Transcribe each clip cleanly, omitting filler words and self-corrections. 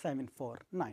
749।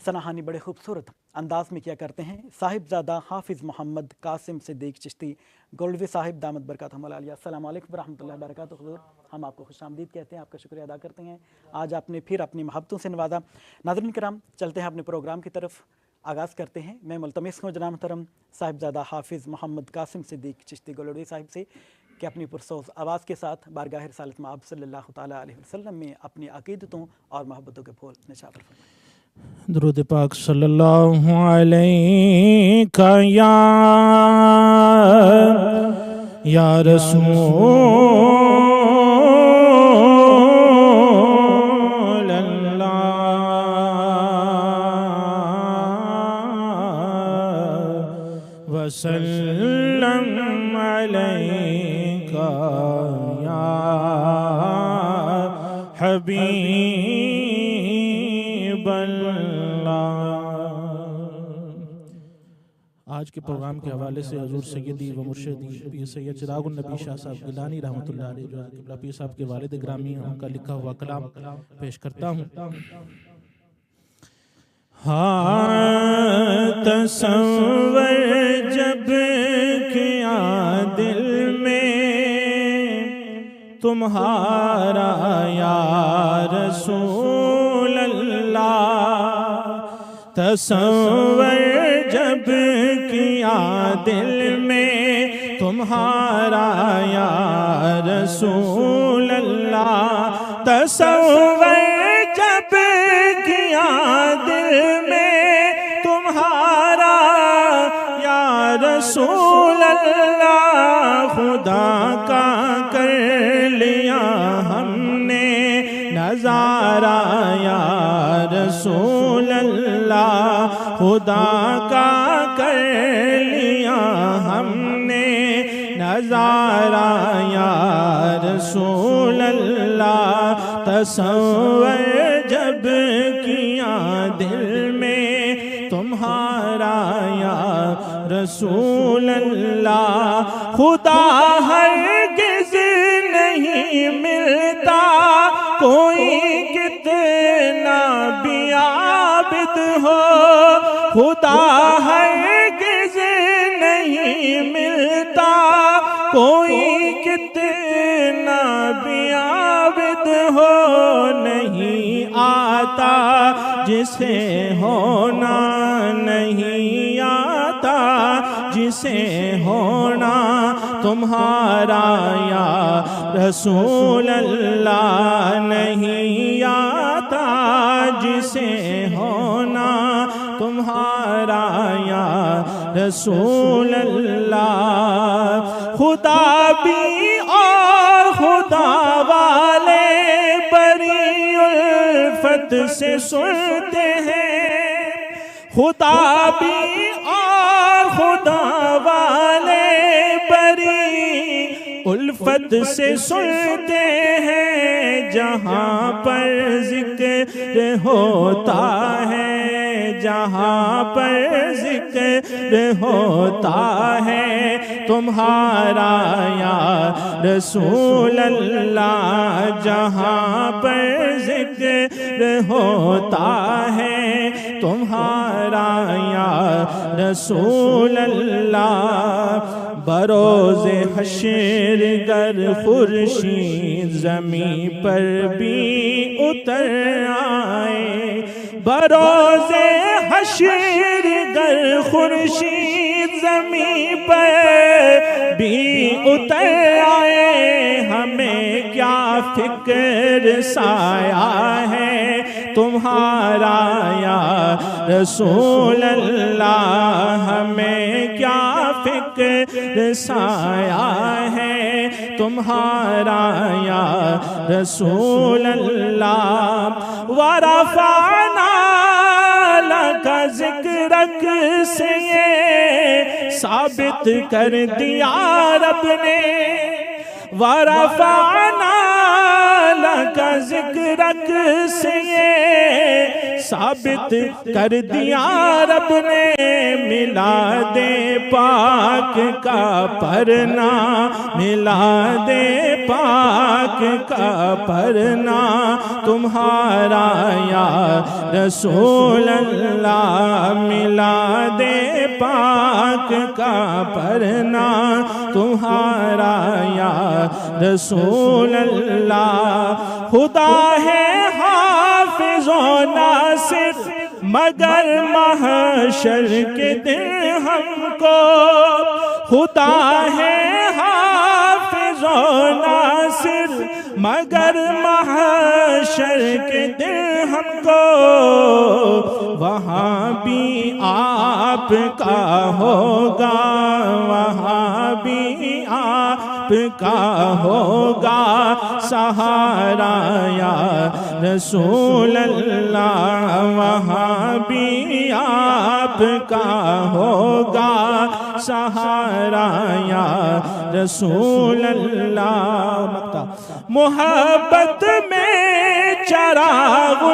سناہانی بڑے خوبصورت انداز میں کیا کرتے ہیں صاحبزادہ حافظ محمد قاسم صدیق چشتی گولڈوی صاحب دامت برکاتہم العالیہ۔ السلام علیکم ورحمۃ اللہ وبرکاتہ حضور، ہم آپ کو خوش آمدید کہتے ہیں، آپ کا شکریہ ادا کرتے ہیں، آج آپ نے پھر اپنی محبتوں سے نوازا۔ ناظرین کرام، چلتے ہیں اپنے پروگرام کی طرف، آغاز کرتے ہیں۔ میں ملتمس ہوں جناب محترم صاحبزادہ حافظ محمد قاسم صدیق چشتی گولڈوی صاحب سے کہ اپنی پرسوز آواز کے ساتھ بارگاہ رسالت مآب صلی اللہ تعالیٰ علیہ وسلم میں اپنی عقیدتوں اور محبتوں کے پھول نشاور فرمائیں۔ درود پاک صلی اللہ علیہ یا رسول اللہ وسلم علیک یا حبیب اللہ۔ آج کے پروگرام کے حوالے سے حضور سیدی و مرشدی پیر سید چراغ النبی شاہ صاحب گیلانی رحمۃ اللہ علیہ جو قبلہ پیر صاحب کے والد گرامی ہیں، ان کا لکھا ہوا کلام پیش کرتا ہوں۔ ہاں تصور جب کیا دل میں تمہارا یا رسول اللہ، تصور جب کیا دل میں تمہارا یا رسول اللہ، تصور جب کیا دل میں تمہارا یا رسول اللہ، خدا کا کر لیا ہم نے نظارہ یا رسول اللہ، خدا کا کر لیا ہم نے نظارہ یا رسول اللہ، تصور جب کیا دل میں تمہارا یا رسول اللہ، خدا ہرگز نہیں ملتا کوئی کتنا بھی عابد ہو، خدا ہرگز نہیں ملتا کوئی کتنا بھی عابد ہو، نہیں آتا جسے ہونا، نہیں آتا جسے ہونا تمہارا یا رسول اللہ، نہیں آتا جسے ہونا تمہارا یا رسول اللہ، خدا بھی اور خدا والے بڑی الفت سے سنتے ہیں، خدا بھی اور خدا والے بڑی الفت سے سنتے ہیں، جہاں پر ذکر ہوتا ہے، جہاں پر ذکر ہوتا ہے تمہارا یا رسول اللہ، جہاں پر ذکر ہوتا ہے تمہارا یا رسول اللہ، بروز حشر گر خورشید زمین پر بھی اتر آئے، بروز حشر گر خورشید زمین پر بھی اتر آئے، ہمیں کیا فکر سایہ ہے تمہارا یا رسول اللہ، ہمیں کیا فکر سایہ ہے تمہارا یا رسول اللہ، ورفعنا لک ذکرک سے یہ ثابت کر دیا رب نے، ورفعنا لک ذکرک سے یہ ثابت کر دیا رب نے میلاد پاک کا پرنا، میلاد پاک کا پرنا تمہارا یا رسول اللہ، میلاد پاک کا پرنا تمہارا یا رسول اللہ۔ خدا ہے حافظ و ناصر مگر محشر کے دن ہم کو، خدا ہے حافظ و ناصر مگر محشر کے دن ہم کو، وہاں بھی آپ کا ہوگا، وہاں بھی آپ کا ہوگا سہارا یا رسول اللہ، وہاں بھی آپ کا ہوگا سہارا یا رسول اللہ۔ محبت میں چراغ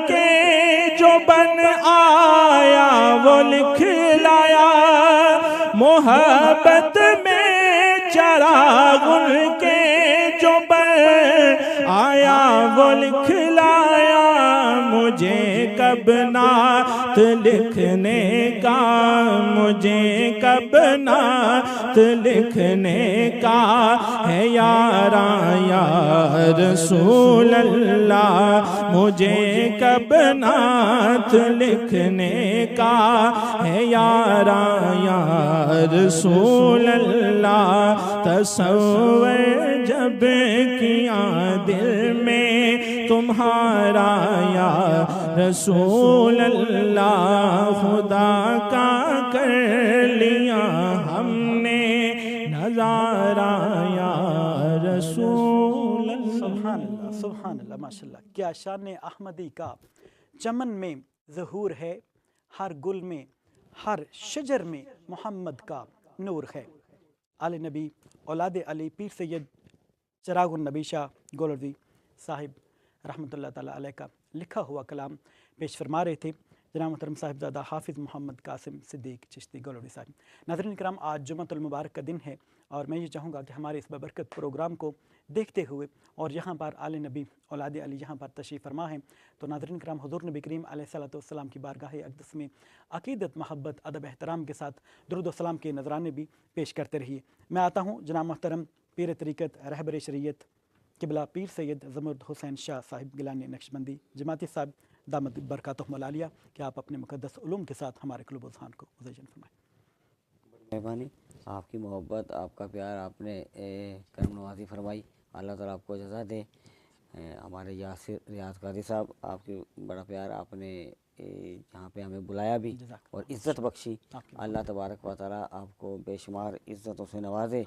کے جو بن آیا وہ لکھلایا، محبت میں چراغ کے جو بن آیا وہ لکھلایا، مجھے کب نعت لکھنے کا، مجھے کب نعت لکھنے کا ہے یاراں یا رسول اللہ، مجھے کب نعت لکھنے کا ہے یاراں یا رسول اللہ۔ تصور جب کیا دل میں تمہارا یا رسول اللہ، خدا کا کر لیا ہم نے نظارہ یا رسول اللہ۔ سبحان اللہ، سبحان اللہ، ماشاءاللہ، کیا شان احمدی کا چمن میں ظہور ہے، ہر گل میں ہر شجر میں محمد کا نور ہے۔ آل نبی اولاد علی پیر سید چراغ النبی شاہ گولروی صاحب رحمۃ اللہ تعالیٰ علیہ کا لکھا ہوا کلام پیش فرما رہے تھے جناب محترم صاحبزادہ حافظ محمد قاسم صدیق چشتی گولروی صاحب۔ ناظرین کرام، آج جمعۃ المبارک کا دن ہے اور میں یہ چاہوں گا کہ ہمارے اس ببرکت پروگرام کو دیکھتے ہوئے اور یہاں پر آل نبی اولاد علی یہاں پر تشریف فرما ہے، تو ناظرین کرام حضور نبی کریم علیہ الصلوۃ والسلام کی بارگاہ اقدس میں عقیدت، محبت، ادب، احترام کے ساتھ درود و سلام کے نذرانے بھی پیش کرتے رہیے۔ میں آتا ہوں جناب محترم پیر طریقت رہبر شریعت قبلہ پیر سید زمرد حسین شاہ صاحب گیلانی نقشبندی جماعتی صاحب دامت برکاتہم العالیہ کہ آپ اپنے مقدس علوم کے ساتھ ہمارے قلوب و اذہان کو مزین فرمائیں۔ مہربانی، آپ کی محبت، آپ کا پیار، آپ نے کرم نوازی فرمائی، اللہ تعالیٰ آپ کو جزا دے۔ ہمارے یاسر ریاض قاضی صاحب، آپ کی بڑا پیار، آپ نے جہاں پہ ہمیں بلایا بھی اور عزت بخشی، اللہ تبارک و تعالیٰ آپ کو بے شمار عزتوں سے نوازے۔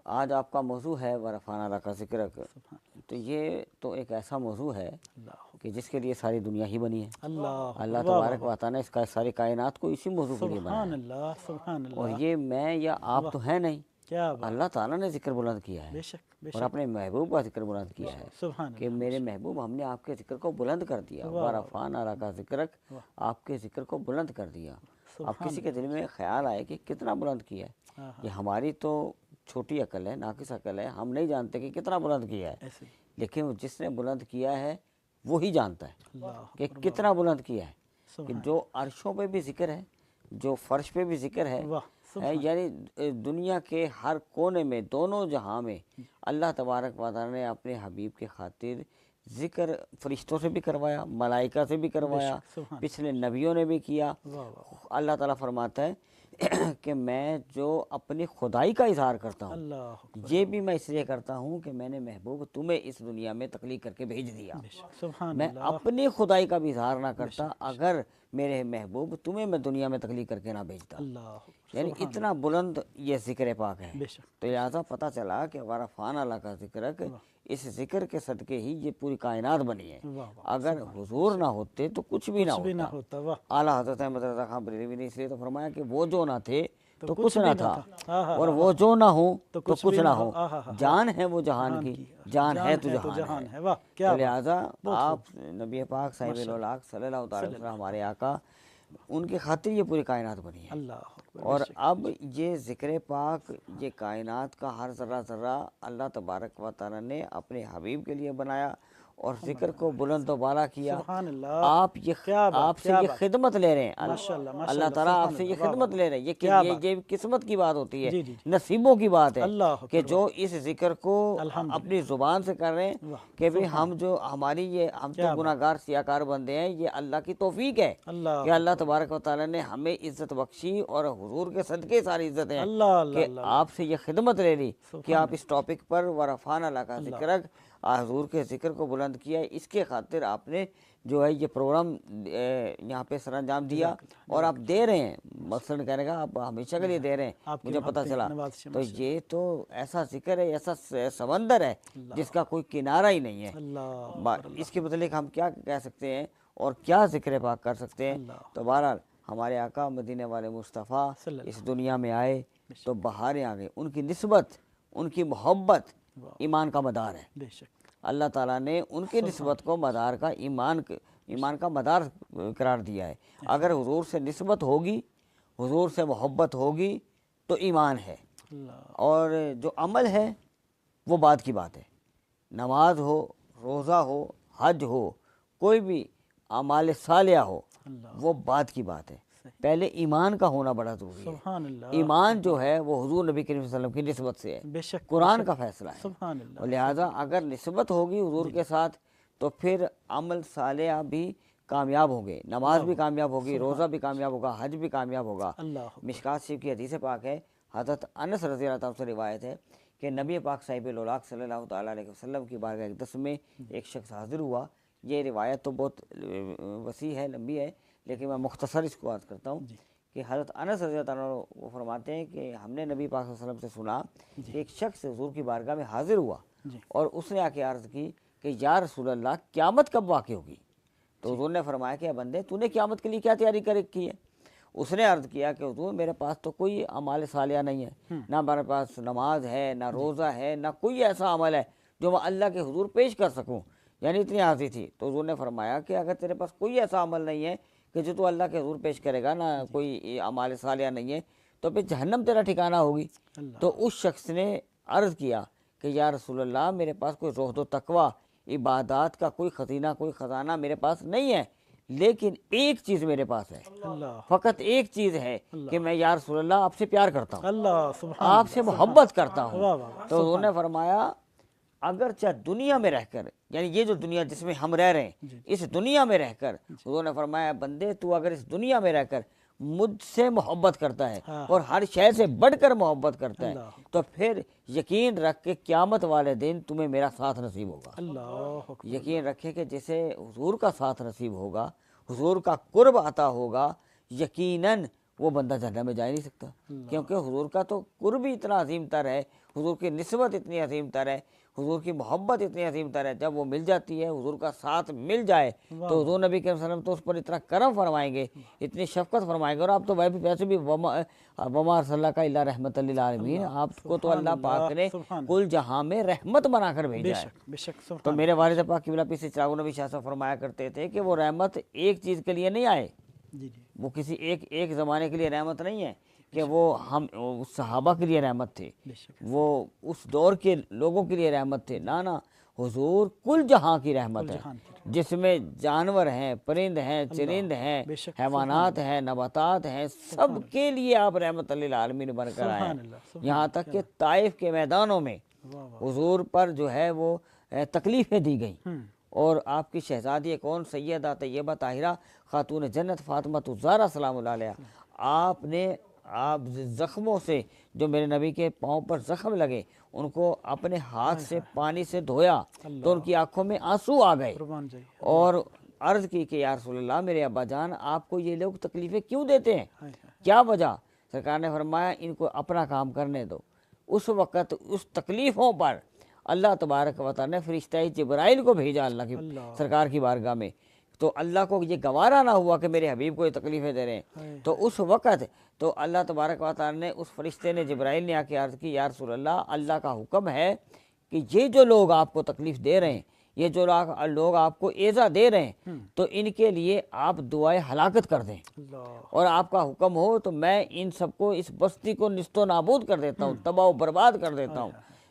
آج آپ کا موضوع ہے ورفعنا لک ذکرک، تو یہ تو ایک ایسا موضوع ہے کہ جس کے لیے ساری دنیا ہی بنی ہے۔ اللہ تبارک و تعالیٰ نے اس کا ساری کائنات کو اسی موضوع کے لیے بنایا ہے، اور یہ میں یا آپ تو ہیں نہیں، اللہ تعالیٰ نے ذکر بلند کیا ہے اور اپنے محبوب کا ذکر بلند کیا ہے کہ میرے محبوب ہم نے آپ کے ذکر کو بلند کر دیا، ورفعنا لک ذکرک، آپ کے ذکر کو بلند کر دیا۔ اب کسی کے دل میں خیال آئے کہ کتنا بلند کیا ہے، یہ ہماری تو چھوٹی عقل ہے، ناقص عقل ہے، ہم نہیں جانتے کہ کتنا بلند کیا ہے، لیکن جس نے بلند کیا ہے وہی جانتا ہے کہ کتنا بلند کیا ہے، کہ جو عرشوں پہ بھی ذکر ہے، جو فرش پہ بھی ذکر ہے، یعنی دنیا کے ہر کونے میں، دونوں جہاں میں اللہ تبارک و تعالیٰ نے اپنے حبیب کے خاطر ذکر فرشتوں سے بھی کروایا، ملائکہ سے بھی کروایا، پچھلے نبیوں نے بھی کیا۔ اللہ تعالیٰ فرماتا ہے کہ میں جو اپنی خدائی کا اظہار کرتا ہوں یہ بھی میں اس لیے کرتا ہوں کہ میں نے محبوب تمہیں اس دنیا میں تخلیق کر کے بھیج دیا۔ میں اپنی خدائی کا بھی اظہار نہ کرتا اگر میرے محبوب تمہیں میں دنیا میں تخلیق کر کے نہ بھیجتا، یعنی اتنا بلند یہ ذکر پاک ہے۔ تو لہٰذا پتہ چلا کہ ورفعنا لک ذکرک، اس ذکر کے صدقے ہی یہ پوری کائنات بنی ہے، اگر حضور نہ ہوتے تو کچھ بھی نہ ہوتا۔ اعلیٰ حضرت احمد رضا خان بریلوی نے اس لیے تو فرمایا کہ وہ جو نہ تھے تو کچھ نہ تھا، ہاں ہاں اور وہ جو نہ ہو تو تو کچھ کچھ بھی نہ نہ ہو، ہو۔ ہاں ہاں جان ہے وہ جہان کی، جان ہے تو جہان ہے۔ ہے، واہ کیا تو بات، لہٰذا بہت آپ نبی پاک صاحب الاولاق صلی اللہ تعالی وسلم ہمارے آقا، ان کے خاطر یہ پوری کائنات بنی ہے۔ اللہ اکبر، اور اب یہ ذکر پاک، یہ کائنات کا ہر ذرہ ذرہ اللہ تبارک و تعالیٰ نے اپنے حبیب کے لیے بنایا اور ذکر کو بلند و بالا کیا۔ سبحان اللہ، آپ کیا بات، آپ سے کیا یہ بات، خدمت لے رہے ہیں، ماشاءاللہ، اللہ ماشاءاللہ، تعالیٰ آپ سبحان سے یہ اللہ، واہ خدمت واہ، لے رہے ہیں۔ کیا یہ قسمت کی بات ہوتی ہے، جی جی، نصیبوں کی بات ہے اللہ اکبر، کہ جو اس ذکر کو الحمدللہ، اپنی زبان سے کر رہے ہیں واہ، کہ بھی ہم جو ہماری یہ ہم کیا تو گناہ گار سیاہ کار بندے ہیں، یہ اللہ کی توفیق ہے اللہ کہ اللہ تبارک و تعالیٰ نے ہمیں عزت بخشی، اور حضور کے صدقے ساری عزتیں ہیں اللہ اللہ کہ اللہ، آپ سے یہ خدمت لے لی کہ آپ اس ٹاپک پر ورفان اللہ کا ذکر، حضور کے ذکر کو بلند کیا، اس کے خاطر آپ نے جو ہے یہ پروگرام یہاں پہ سر انجام دیا، اور آپ دے رہے ہیں، مقصد کہنے کا آپ ہمیشہ کے لیے دے رہے ہیں، مجھے پتہ چلا۔ تو یہ تو ایسا ذکر ہے، ایسا سمندر ہے جس کا کوئی کنارہ ہی نہیں ہے۔ اللہ، اس کے متعلق ہم کیا کہہ سکتے ہیں اور کیا ذکر پاک کر سکتے ہیں؟ تو بہرحال ہمارے آقا مدینے والے مصطفیٰ اس دنیا میں آئے تو بہاریں آ گئے، ان کی نسبت، ان کی محبت ایمان کا مدار ہے۔ بے شک، اللہ تعالیٰ نے ان کی نسبت کو مدار کا ایمان کا مدار قرار دیا ہے۔ اگر حضور سے نسبت ہوگی، حضور سے محبت ہوگی تو ایمان ہے، اور جو عمل ہے وہ بعد کی بات ہے۔ نماز ہو، روزہ ہو، حج ہو، کوئی بھی اعمال صالحہ ہو، وہ بعد کی بات ہے۔ پہلے ایمان کا ہونا بڑا ضروری ہے۔ سبحان اللہ، ایمان جو ہے وہ حضور نبی کریم صلی اللہ علیہ وسلم کی نسبت سے ہے، بے شک، قرآن کا فیصلہ ہے۔ سبحان اللہ، اور لہٰذا اگر نسبت ہوگی حضور کے ساتھ تو پھر عمل صالحہ بھی کامیاب ہوں گے، نماز بھی کامیاب ہوگی، روزہ بھی کامیاب ہوگا، حج بھی کامیاب ہوگا۔ اللہ، مشکات شریف کی حدیث پاک ہے، حضرت انس رضی اللہ تعالیٰ سے روایت ہے کہ نبی پاک صاحب الاولاق صلی اللہ تعالیٰ علیہ وسلم کی بارگاہ اقدس میں ایک شخص حاضر ہوا۔ یہ روایت تو بہت وسیع ہے، لمبی ہے، لیکن میں مختصر اس کو عرض کرتا ہوں کہ حضرت انس رضی اللہ تعالیٰ وہ فرماتے ہیں کہ ہم نے نبی پاک صلی اللہ علیہ وسلم سے سنا کہ ایک شخص حضور کی بارگاہ میں حاضر ہوا اور اس نے آ کے عرض کی کہ یا رسول اللہ قیامت کب واقع ہوگی؟ تو حضور نے فرمایا کہ اے بندے تو نے قیامت کے لیے کیا تیاری کر رکھی ہے؟ اس نے عرض کیا کہ حضور میرے پاس تو کوئی اعمال صالحہ نہیں ہے، نہ میرے پاس نماز ہے، نہ روزہ ہے، نہ کوئی ایسا عمل ہے جو میں اللہ کے حضور پیش کر سکوں، یعنی اتنی عاجزی تھی۔ تو حضور نے فرمایا کہ اگر تیرے پاس کوئی ایسا عمل نہیں ہے کہ جو تو اللہ کے حضور پیش کرے گا، نہ کوئی اعمال صالحہ نہیں ہے، تو پھر جہنم تیرا ٹھکانہ ہوگی۔ تو اس شخص نے عرض کیا کہ یا رسول اللہ میرے پاس کوئی زہد و تقویٰ، عبادات کا کوئی خزانہ میرے پاس نہیں ہے، لیکن ایک چیز میرے پاس ہے، فقط ایک چیز ہے کہ میں یا رسول اللہ آپ سے پیار کرتا ہوں، اللہ، سبحان آپ سے محبت کرتا ہوں۔ تو انہوں نے فرمایا اگرچہ دنیا میں رہ کر، یعنی یہ جو دنیا جس میں ہم رہ رہے ہیں، اس دنیا میں رہ کر انہوں نے فرمایا بندے تو اگر اس دنیا میں رہ کر مجھ سے محبت کرتا ہے اور ہر شے سے بڑھ کر محبت کرتا ہے تو پھر یقین رکھ کے قیامت والے دن تمہیں میرا ساتھ نصیب ہوگا۔ اللہ، یقین رکھے کہ جسے حضور کا ساتھ نصیب ہوگا، حضور کا قرب عطا ہوگا، یقیناً وہ بندہ جہنم میں جا نہیں سکتا، کیونکہ حضور کا تو قرب ہی اتنا عظیم تر ہے، حضور کی نسبت اتنی عظیم تر ہے، حضور کی محبت اتنی عظیم تر ہے۔ جب وہ مل جاتی ہے، حضور کا ساتھ مل جائے تو حضور نبی کریم صلی اللہ علیہ وسلم تو اس پر اتنا کرم فرمائیں گے، اتنی شفقت فرمائیں گے، اور آپ تو ویسے بھی وما ارسلناک کا الا رحمۃ للعالمین، آپ کو تو اللہ پاک نے کل جہاں میں رحمت بنا کر بھیجا ہے۔ بے شک، تو میرے والد پاک قبلہ پیر چراغ النبی شاہ صاحب فرمایا کرتے تھے کہ وہ رحمت ایک چیز کے لیے نہیں آئے، وہ کسی ایک زمانے کے لیے رحمت نہیں ہے کہ وہ ہم صحابہ کے لیے رحمت تھے، وہ اس دور کے لوگوں کے لیے رحمت تھے، نہ حضور کل جہاں کی رحمت ہے، جس میں جانور ہیں، پرند ہیں، چرند ہیں، حیوانات ہیں، نباتات ہیں، سب کے لیے آپ رحمت للعالمین بن کر آئے ہیں۔ یہاں تک کہ طائف کے میدانوں میں حضور پر جو ہے وہ تکلیفیں دی گئیں، اور آپ کی شہزادی کون سیدہ طیبہ طاہرہ خاتون جنت فاطمہ الزہرا سلام اللہ علیہ، آپ زخموں سے جو میرے نبی کے پاؤں پر زخم لگے ان کو اپنے ہاتھ سے پانی سے دھویا تو ان کی آنکھوں میں آنسو آ گئے، اور عرض کی کہ یا رسول اللہ میرے ابا جان آپ کو یہ لوگ تکلیفیں کیوں دیتے ہیں، کیا وجہ؟ سرکار نے فرمایا ان کو اپنا کام کرنے دو۔ اس وقت اس تکلیفوں پر اللہ تبارک و تعالی نے فرشتہ جبرائیل کو بھیجا اللہ کی سرکار کی بارگاہ میں، تو اللہ کو یہ گوارا نہ ہوا کہ میرے حبیب کو یہ تکلیفیں دے رہے ہیں، تو اس وقت تو اللہ تبارک و تعالیٰ نے اس فرشتے نے جبرائیل نے آ کے عرض کی یا رسول اللہ، اللہ کا حکم ہے کہ یہ جو لوگ آپ کو تکلیف دے رہے ہیں، یہ جو لوگ آپ کو ایذا دے رہے ہیں، تو ان کے لیے آپ دعائے ہلاکت کر دیں، اور آپ کا حکم ہو تو میں ان سب کو، اس بستی کو نست و نابود کر دیتا ہوں، تباہ و برباد کر دیتا ہوں۔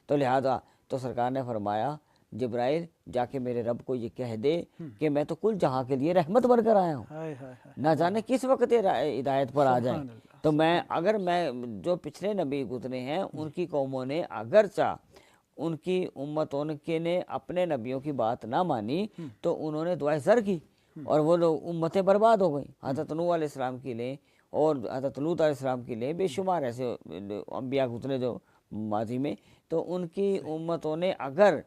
تو لہذا تو سرکار نے فرمایا جبرائیل جا کے میرے رب کو یہ کہہ دے کہ میں تو کل جہاں کے لیے رحمت بن کر آیا ہوں، نہ جانے کس وقت ہدایت پر آ جائیں۔ تو میں جو پچھلے نبی گزرے ہیں ان کی قوموں نے اگرچہ ان کی امتوں نے اپنے نبیوں کی بات نہ مانی تو انہوں نے دعائے زر کی اور وہ لوگ امتیں برباد ہو گئیں۔ حضرت نوح علیہ السلام کی لیں اور حضرت لوط علیہ السلام کی لیں، بے شمار ایسے انبیاء گزرے جو ماضی میں، تو ان کی امتوں نے اگر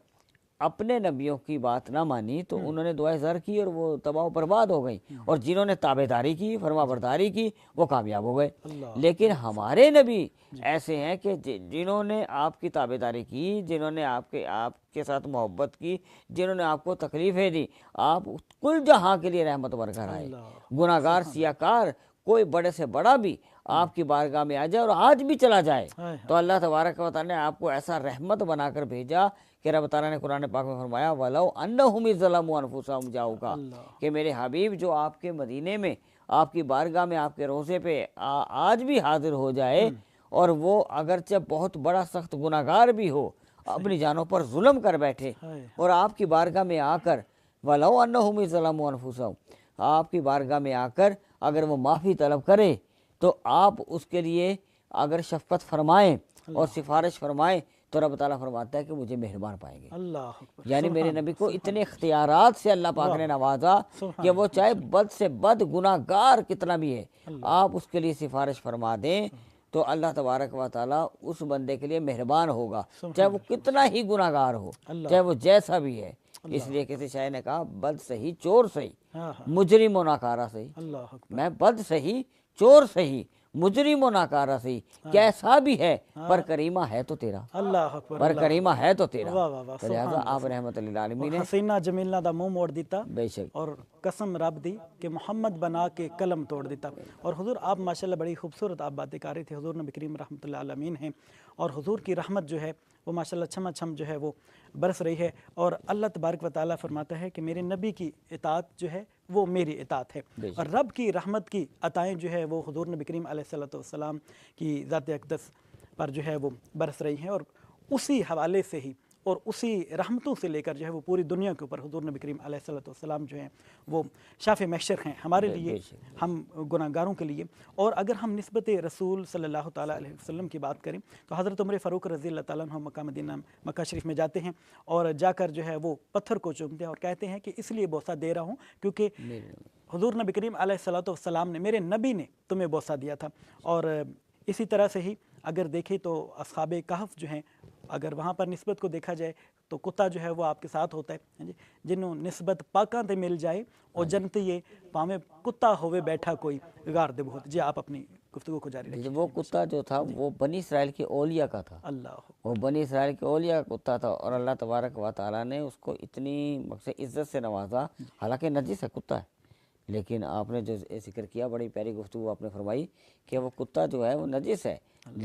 اپنے نبیوں کی بات نہ مانی تو انہوں نے دعائے زر کی اور وہ تباہ و برباد ہو گئی، اور جنہوں نے تابعداری کی، فرما برداری کی، وہ کامیاب ہو گئے۔ لیکن ہمارے نبی ایسے ہیں کہ جنہوں نے آپ کی تابعداری کی، جنہوں نے آپ کے ساتھ محبت کی، جنہوں نے آپ کو تکلیفیں دی، آپ کل جہاں کے لیے رحمت بن کر آئے۔ گناہ گار سیاہ کار کوئی بڑے سے بڑا بھی آپ کی بارگاہ میں آ جائے اور آج بھی چلا جائے تو اللہ تبارک و تعالیٰ نے آپ کو ایسا رحمت بنا کر بھیجا کہ رب تعالیٰ نے قرآن پاک میں فرمایا وَلَوْ أَنَّهُمْ إِذْ ظَلَمُوا أَنفُسَهُمْ جَاءُوكَ، کہ میرے حبیب جو آپ کے مدینے میں، آپ کی بارگاہ میں، آپ کے روضے پہ آج بھی حاضر ہو جائے اور وہ اگرچہ بہت بڑا سخت گناہ گار بھی ہو، اپنی جانوں پر ظلم کر بیٹھے اور آپ کی بارگاہ میں آ کر وَلَوْ أَنَّهُمْ إِذْ ظَلَمُوا أَنفُسَهُمْ، آپ کی بارگاہ میں آ کر اگر وہ معافی طلب کرے تو آپ اس کے لیے اگر شفقت فرمائیں اور سفارش فرمائیں تو رب تعالیٰ فرماتا ہے کہ مجھے مہربان پائیں گے۔ اللہ اکبر، یعنی میرے نبی کو اتنے اختیارات سے اللہ پاک نے نوازا کہ وہ چاہے بد سے بد گناہ گار کتنا بھی ہے، آپ اس کے لیے سفارش فرما دیں تو اللہ تبارک و تعالیٰ اس بندے کے لیے مہربان ہوگا، چاہے وہ کتنا ہی گناہ گار ہو، چاہے وہ جیسا بھی ہے۔ اس لیے کسی شاعر نے کہا بد سہی چور سہی مجرم و ناکارہ سہی، میں بد سہی چور سہی مجرم و ناکارہ سہی، کیسا بھی ہے پر کریمہ ہے تو تیرا، اللہ اکبر، پر کریمہ ہے تو تیرا۔ واہ واہ واہ، تو لہذا آپ رحمت للعالمین ہیں۔ حسینہ جمیلہ دا منہ موڑ دیتا بے شک اور قسم رب دی کہ محمد بنا کے قلم توڑ دیتا۔ اور حضور آپ ماشاءاللہ بڑی خوبصورت آپ باتیں کر رہے تھے، حضور نبی کریم رحمۃ اللہ علیہ ہیں، اور حضور کی رحمت جو ہے وہ ماشاءاللہ چھما چھم جو ہے وہ برس رہی ہے، اور اللہ تبارک و تعالیٰ فرماتا ہے کہ میرے نبی کی اطاعت جو ہے وہ میری اطاعت ہے، اور رب کی رحمت کی عطائیں جو ہے وہ حضور نبی کریم علیہ الصلوۃ والسلام کی ذات اقدس پر جو ہے وہ برس رہی ہیں، اور اسی حوالے سے ہی اور اسی رحمتوں سے لے کر جو ہے وہ پوری دنیا کے اوپر حضور نبی کریم علیہ الصلوۃ والسلام جو ہیں وہ شافع محشر ہیں ہمارے لیے، ہم گناہ گاروں کے لیے۔ اور اگر ہم نسبت رسول صلی اللہ تعالیٰ علیہ وسلم کی بات کریں تو حضرت عمر فاروق رضی اللہ تعالیٰ عنہ مکہ مدینہ مکہ شریف میں جاتے ہیں اور جا کر جو ہے وہ پتھر کو چومتے ہیں اور کہتے ہیں کہ اس لیے بوسہ دے رہا ہوں کیونکہ حضور نبی کریم علیہ الصلوۃ والسلام نے، میرے نبی نے تمہیں بوسہ دیا تھا۔ اور اسی طرح سے ہی اگر دیکھیں تو اصحاب کہف جو ہیں، اگر وہاں پر نسبت کو دیکھا جائے تو کتا جو ہے وہ آپ کے ساتھ ہوتا ہے، جنہوں نسبت پاکاں تے مل جائے اور جنت یہ پاویں کتا ہوئے بیٹھا کوئی غار دے بہت۔ جی آپ اپنی گفتگو کو جاری رکھیں۔ وہ کتا جو تھا وہ بنی اسرائیل کے اولیاء کا تھا، وہ بنی اسرائیل کے اولیاء کا کتا تھا، اور اللہ تبارک و تعالیٰ نے اس کو اتنی عزت سے نوازا، حالانکہ نجس ہے کتا ہے، لیکن آپ نے جو ذکر کیا بڑی پیاری گفتگو آپ نے فرمائی کہ وہ کتا جو ہے وہ نجس ہے،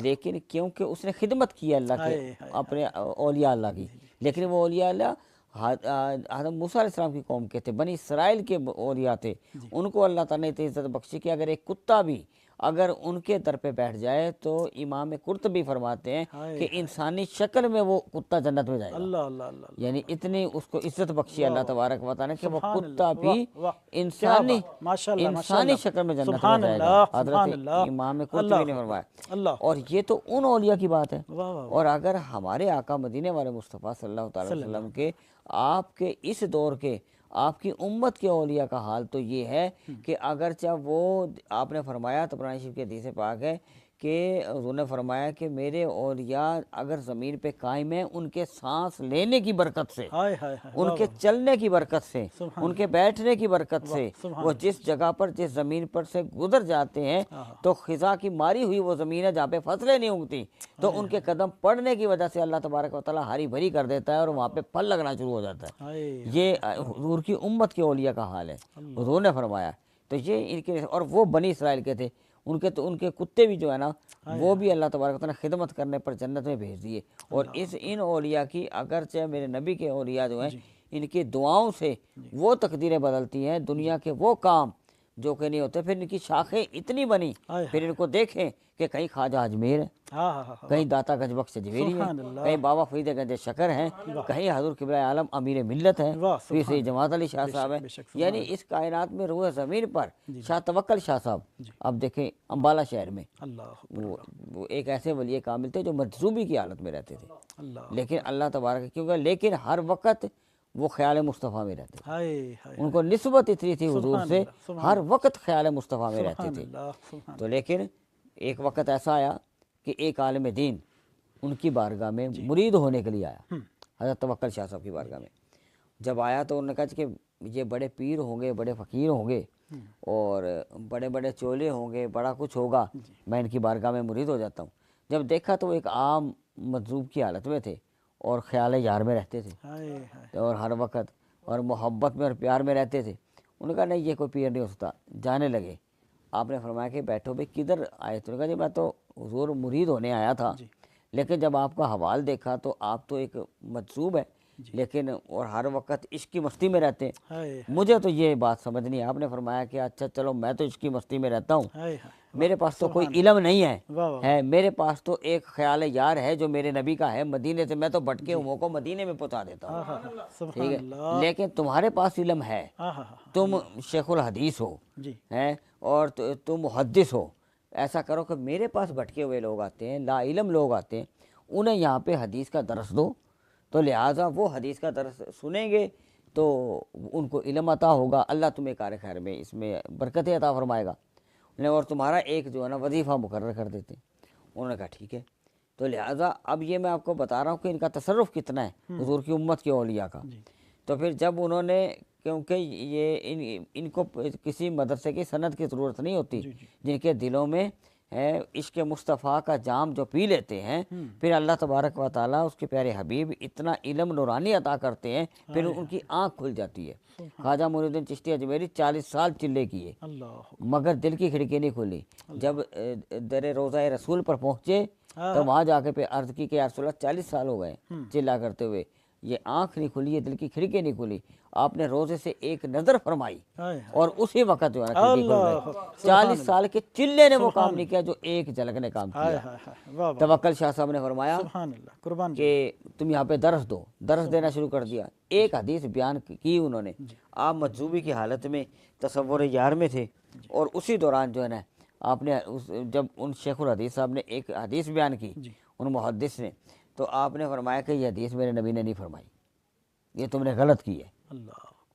لیکن کیونکہ اس نے خدمت کی اللہ کے اپنے اولیاء اللہ کی، لیکن وہ اولیاء اللہ حضرت موسیٰ علیہ السلام کی قوم کے تھے، بنی اسرائیل کے اولیاء تھے، ان کو اللہ تعالیٰ نے اتنی عزت بخشی کہ اگر ایک کتا بھی اگر ان کے در پہ بیٹھ جائے تو امام قرطبی فرماتے ہیں کہ انسانی شکل میں وہ کتا جنت میں جائے گا، یعنی اتنی اس کو عزت بخشی اللہ تبارک و تعالیٰ نے کہ وہ کتا بھی انسانی شکل میں جنت میں جائے گا، حضرت امام قرطبی نے فرمایا۔ اور یہ تو ان اولیاء کی بات ہے، اور اگر ہمارے آقا مدینے والے مصطفیٰ صلی اللہ تعالی وسلم کے، آپ کے اس دور کے، آپ کی امت کے اولیاء کا حال تو یہ ہے کہ اگرچہ وہ آپ نے فرمایا تو قرآن شریف کے حدیث پاک ہے کہ حضور نے فرمایا کہ میرے اولیاء اگر زمین پہ قائم ہیں ان کے سانس لینے کی برکت سے، ان کے چلنے کی برکت سے، ان کے بیٹھنے کی برکت سے، وہ جس جگہ پر جس زمین پر سے گزر جاتے ہیں تو خزاں کی ماری ہوئی وہ زمین ہے جہاں پہ فصلیں نہیں اگتی، تو ان کے قدم پڑنے کی وجہ سے اللہ تبارک و تعالیٰ ہری بھری کر دیتا ہے اور وہاں پہ پھل لگنا شروع ہو جاتا ہے۔ یہ حضور کی امت کے اولیاء کا حال ہے، حضور نے فرمایا۔ تو یہ ان کے، اور وہ بنی اسرائیل کے تھے، ان کے کتے بھی جو ہے نا وہ بھی اللہ تبارک و تعالیٰ نے خدمت کرنے پر جنت میں بھیج دیے. اور ان اولیاء کی اگرچہ میرے نبی کے اولیاء جو ہیں ان کی دعاؤں سے وہ تقدیریں بدلتی ہیں, دنیا کے وہ کام جو کہ نہیں ہوتے. پھر ان کی شاخیں اتنی بنی, پھر ان کو دیکھیں کہ کہیں خواجہ اجمیر ہے, کہیں داتا گنج بخش جویری ہے, کہیں بابا فرید گنج شکر ہیں, کہیں حضور قبلہ عالم امیر ملت ہیں, پھر سید جماعت علی شاہ صاحب ہیں. یعنی اس کائنات میں روح زمین پر شاہ توکل شاہ صاحب, اب دیکھیں امبالہ شہر میں وہ ایک ایسے ولی کامل تھے جو مجذوبی کی حالت میں رہتے تھے, لیکن اللہ تبارک کیونکہ لیکن ہر وقت وہ خیال مصطفیٰ میں رہتے تھے. ان کو نسبت اتنی تھی حضور سے, ہر وقت خیال مصطفیٰ میں رہتے تھے. تو لیکن ایک وقت ایسا آیا کہ ایک عالم دین ان کی بارگاہ میں مرید ہونے کے لیے آیا, حضرت توکل شاہ صاحب کی بارگاہ میں. جب آیا تو انہوں نے کہا کہ یہ بڑے پیر ہوں گے, بڑے فقیر ہوں گے, اور بڑے بڑے چولے ہوں گے, بڑا کچھ ہوگا, میں ان کی بارگاہ میں مرید ہو جاتا ہوں. جب دیکھا تو وہ ایک عام مجذوب کی حالت میں تھے اور خیال یار میں رہتے تھے, اور ہر وقت اور محبت میں اور پیار میں رہتے تھے. انہوں نے کہا نہیں یہ کوئی پیر نہیں ہو سکتا. جانے لگے. آپ نے فرمایا کہ بیٹھو بھائی کدھر آئے؟ تو کہا جی میں تو حضور مرید ہونے آیا تھا, لیکن جب آپ کا حوال دیکھا تو آپ تو ایک مجذوب ہے لیکن اور ہر وقت عشق کی مستی میں رہتے ہیں, مجھے تو یہ بات سمجھ نہیں. آپ نے فرمایا کہ اچھا چلو میں تو عشق کی مستی میں رہتا ہوں, میرے پاس تو کوئی علم نہیں ہے, میرے پاس تو ایک خیال یار ہے جو میرے نبی کا ہے. مدینے سے میں تو بھٹکے ہوں کو مدینے میں پہنچا دیتا ہوں, ٹھیک ہے, لیکن تمہارے پاس علم ہے, تم شیخ الحدیث ہو اور تم محدث ہو. ایسا کرو کہ میرے پاس بھٹکے ہوئے لوگ آتے ہیں, لا علم لوگ آتے ہیں, انہیں یہاں پہ حدیث کا درس دو, تو لہٰذا وہ حدیث کا درس سنیں گے تو ان کو علم عطا ہوگا, اللہ تمہیں کار خیر میں اس میں برکتیں عطا فرمائے گا, اور تمہارا ایک جو ہے نا وظیفہ مقرر کر دیتے. انہوں نے کہا ٹھیک ہے. تو لہٰذا اب یہ میں آپ کو بتا رہا ہوں کہ ان کا تصرف کتنا ہے حضور کی امت کے اولیاء کا. تو پھر جب انہوں نے, کیونکہ یہ ان کو کسی مدرسے کی سند کی ضرورت نہیں ہوتی, جن کے دلوں میں عشق مصطفیٰ کا جام جو پی لیتے ہیں, پھر اللہ تبارک و تعالیٰ اس کے پیارے حبیب اتنا علم نورانی عطا کرتے ہیں, پھر ان کی آنکھ کھل جاتی ہے. خواجہ معین الدین چشتی اجمیری 40 سال چلے کیے مگر دل کی کھڑکی نہیں کھلی. جب در روضہ رسول پر پہنچے تو وہاں جا کے پہ عرض کی کہ یا رسول اللہ 40 سال ہو گئے چلا کرتے ہوئے, یہ آنکھ نہیں کھلی, یہ دل کی کھڑکی نہیں کھلی. آپ نے روزے سے ایک نظر فرمائی اور اسی وقت جو ہے نا کھڑکی کھل گئی. 40 سال کے چلے نے وہ کام نہیں کیا جو ایک جھلک نے کام کیا. توکل شاہ صاحب نے فرمایا کہ تم یہاں پہ درس دو, درس دینا شروع کر دیا. ایک حدیث بیان کی انہوں نے, آپ مجذوبی کی حالت میں تصور یار میں تھے, اور اسی دوران جو ہے نا آپ نے جب ان شیخ الحدیث صاحب نے ایک حدیث بیان کی, ان محدث نے, تو آپ نے فرمایا کہ یہ حدیث میرے نبی نے نہیں فرمائی, یہ تم نے غلط کی ہے.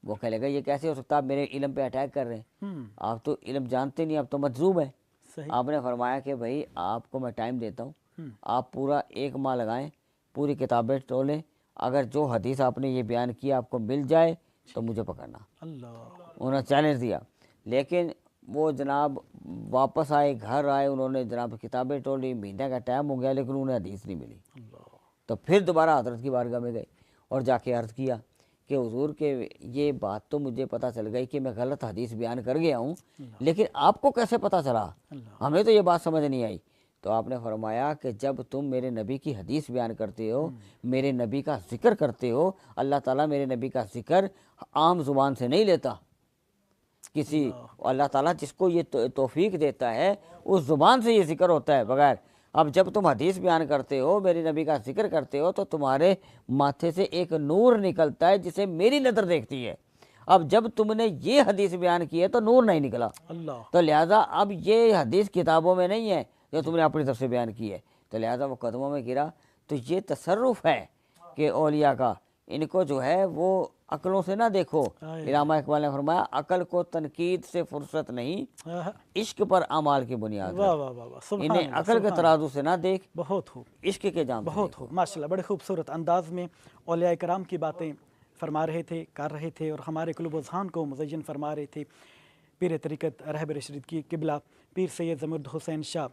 وہ کہہ لگا یہ کیسے ہو سکتا, آپ میرے علم پہ اٹیک کر رہے ہیں, آپ تو علم جانتے نہیں, آپ تو مجذوب ہیں. آپ نے فرمایا کہ بھائی آپ کو میں ٹائم دیتا ہوں, آپ پورا 1 ماہ لگائیں, پوری کتابیں ٹولیں, اگر جو حدیث آپ نے یہ بیان کیا آپ کو مل جائے تو مجھے پکڑنا. انہوں نے چیلنج دیا. لیکن وہ جناب واپس آئے, گھر آئے, انہوں نے جناب کتابیں ٹولی, مہینے کا ٹائم ہو گیا لیکن انہیں حدیث نہیں ملی. تو پھر دوبارہ حضرت کی بارگاہ میں گئے اور جا کے عرض کیا کہ حضور کے یہ بات تو مجھے پتہ چل گئی کہ میں غلط حدیث بیان کر گیا ہوں, لیکن آپ کو کیسے پتہ چلا, ہمیں تو یہ بات سمجھ نہیں آئی. تو آپ نے فرمایا کہ جب تم میرے نبی کی حدیث بیان کرتے ہو, میرے نبی کا ذکر کرتے ہو, اللہ تعالیٰ میرے نبی کا ذکر عام زبان سے نہیں لیتا. کسی اللہ تعالیٰ جس کو یہ توفیق دیتا ہے اس زبان سے یہ ذکر ہوتا ہے بغیر. اب جب تم حدیث بیان کرتے ہو, میری نبی کا ذکر کرتے ہو, تو تمہارے ماتھے سے ایک نور نکلتا ہے جسے میری نظر دیکھتی ہے. اب جب تم نے یہ حدیث بیان کی ہے تو نور نہیں نکلا, تو لہٰذا اب یہ حدیث کتابوں میں نہیں ہے جو تم نے اپنی طرف سے بیان کی ہے. تو لہٰذا وہ قدموں میں گرا. تو یہ تصرف ہے کہ اولیاء کا, ان کو جو ہے وہ عقلوں سے نہ دیکھو. علامہ اقبال نے فرمایا عقل کو تنقید سے فرصت نہیں, عشق پر اعمال کی بنیاد ہے. انہیں عقل کے ترازو سے نہ دیکھ, بہت خوب, عشق کے جام. بہت خوب, ماشاءاللہ, بڑے خوبصورت انداز میں اولیاء کرام کی باتیں فرما رہے تھے, کر رہے تھے, اور ہمارے قلوب و ذہان کو مزین فرما رہے تھے. پیر طریقت رہبر رشید کی قبلہ پیر سید زمرد حسین شاہ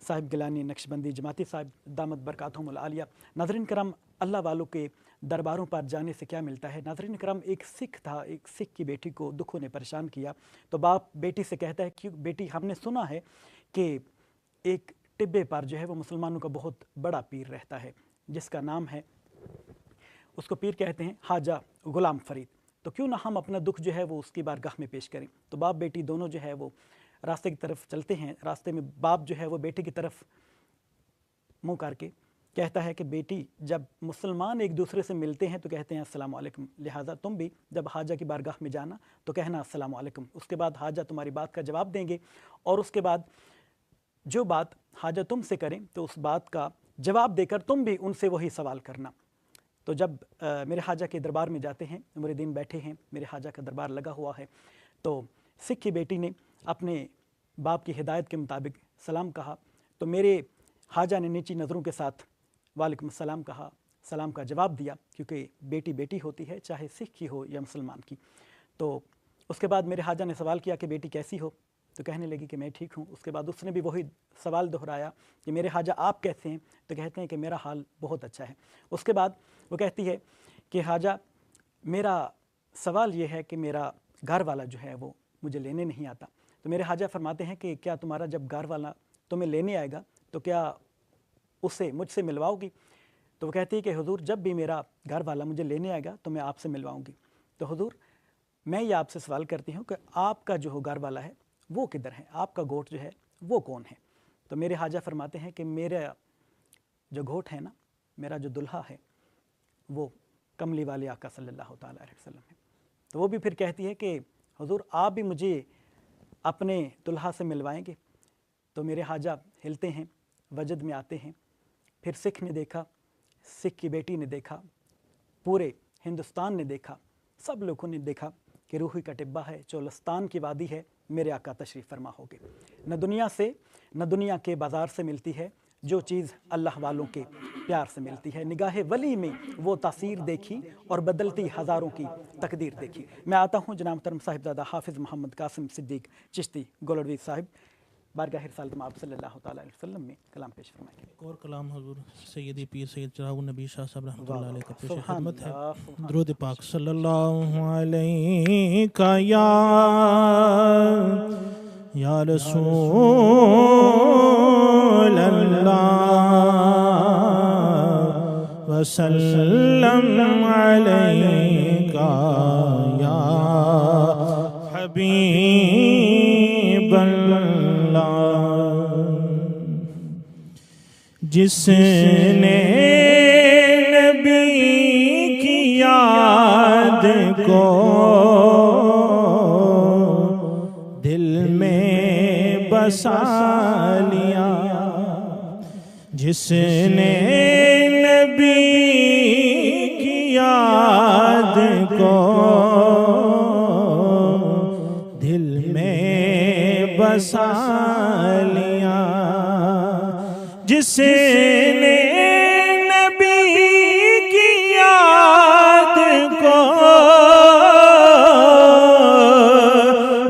صاحب گیلانی نقشبندی جماعتی صاحب دامت برکاتہم العالیہ. ناظرین کرام, اللہ والوں کے درباروں پر جانے سے کیا ملتا ہے؟ ناظرین کرام, ایک سکھ تھا, ایک سکھ کی بیٹی کو دکھوں نے پریشان کیا, تو باپ بیٹی سے کہتا ہے کہ بیٹی ہم نے سنا ہے کہ ایک ٹبے پر جو ہے وہ مسلمانوں کا بہت بڑا پیر رہتا ہے جس کا نام ہے، اس کو پیر کہتے ہیں خواجہ غلام فرید، تو کیوں نہ ہم اپنا دکھ جو ہے وہ اس کی بارگاہ میں پیش کریں۔ تو باپ بیٹی دونوں جو ہے وہ راستے کی طرف چلتے ہیں، راستے میں باپ جو ہے وہ بیٹے کی طرف منہ کر کے کہتا ہے کہ بیٹی، جب مسلمان ایک دوسرے سے ملتے ہیں تو کہتے ہیں السلام علیکم، لہٰذا تم بھی جب خواجہ کی بارگاہ میں جانا تو کہنا السلام علیکم۔ اس کے بعد خواجہ تمہاری بات کا جواب دیں گے، اور اس کے بعد جو بات خواجہ تم سے کریں تو اس بات کا جواب دے کر تم بھی ان سے وہی سوال کرنا۔ تو جب میرے خواجہ کے دربار میں جاتے ہیں، مریدین بیٹھے ہیں، میرے خواجہ کا دربار لگا ہوا ہے، تو سکھ کی بیٹی نے اپنے باپ کی ہدایت کے مطابق سلام کہا، تو میرے خواجہ نے نیچی نظروں کے ساتھ وعلیکم السلام کہا، سلام کا جواب دیا، کیونکہ بیٹی بیٹی ہوتی ہے، چاہے سکھ کی ہو یا مسلمان کی۔ تو اس کے بعد میرے خواجہ نے سوال کیا کہ بیٹی کیسی ہو؟ تو کہنے لگی کہ میں ٹھیک ہوں۔ اس کے بعد اس نے بھی وہی سوال دہرایا کہ میرے خواجہ آپ کیسے ہیں؟ تو کہتے ہیں کہ میرا حال بہت اچھا ہے۔ اس کے بعد وہ کہتی ہے کہ خواجہ میرا سوال یہ ہے کہ میرا گھر والا جو ہے وہ مجھے لینے نہیں آتا۔ تو میرے خواجہ فرماتے ہیں کہ کیا تمہارا جب گھر والا تمہیں لینے آئے گا تو کیا اسے مجھ سے ملواؤ گی؟ تو وہ کہتی ہے کہ حضور جب بھی میرا گھر والا مجھے لینے آئے گا تو میں آپ سے ملواؤں گی۔ تو حضور میں یہ آپ سے سوال کرتی ہوں کہ آپ کا جو گھر والا ہے وہ کدھر ہے؟ آپ کا گھوٹ جو ہے وہ کون ہے؟ تو میرے خواجہ فرماتے ہیں کہ میرا جو گھوٹ ہے نا، میرا جو دلہا ہے وہ کملی والے آقا صلی اللہ تعالیٰ علیہ وسلم ہے۔ تو وہ بھی پھر کہتی ہے کہ حضور آپ بھی مجھے اپنے دلہا سے ملوائیں گے؟ تو میرے خواجہ ہلتے ہیں، وجد میں آتے ہیں، پھر سکھ نے دیکھا، سکھ کی بیٹی نے دیکھا، پورے ہندوستان نے دیکھا، سب لوگوں نے دیکھا کہ روحی کا ٹبہ ہے، چولستان کی وادی ہے، میرے آقا تشریف فرما ہو گئے۔ نہ دنیا سے نہ دنیا کے بازار سے ملتی ہے جو چیز اللہ والوں کے پیار سے ملتی ہے، نگاہ ولی میں وہ تاثیر دیکھی اور بدلتی ہزاروں کی تقدیر دیکھی۔ میں آتا ہوں جناب محترم صاحبزادہ حافظ محمد قاسم صدیق چشتی گولڑوی صاحب، بارگاہ رسالت آپ صلی اللہ تعالیٰ علیہ وسلم میں کلام پیش فرمائیں گے۔ ایک اور کلام حضور سیدی پیر سید چراغ النبی شاہ صاحب رحمۃ اللہ علیہ کا پیش سبحان خدمت ہے۔ اللہ، درود پاک صلی اللہ علیہ یا رسول اللہ وسلم علیہ یا حبیب اللہ، جس نے نبی کی یاد کو دل میں بسا لیا، جس نے نبی کی یاد کو دل میں بسا لیا، جس نے نبی کی یاد کو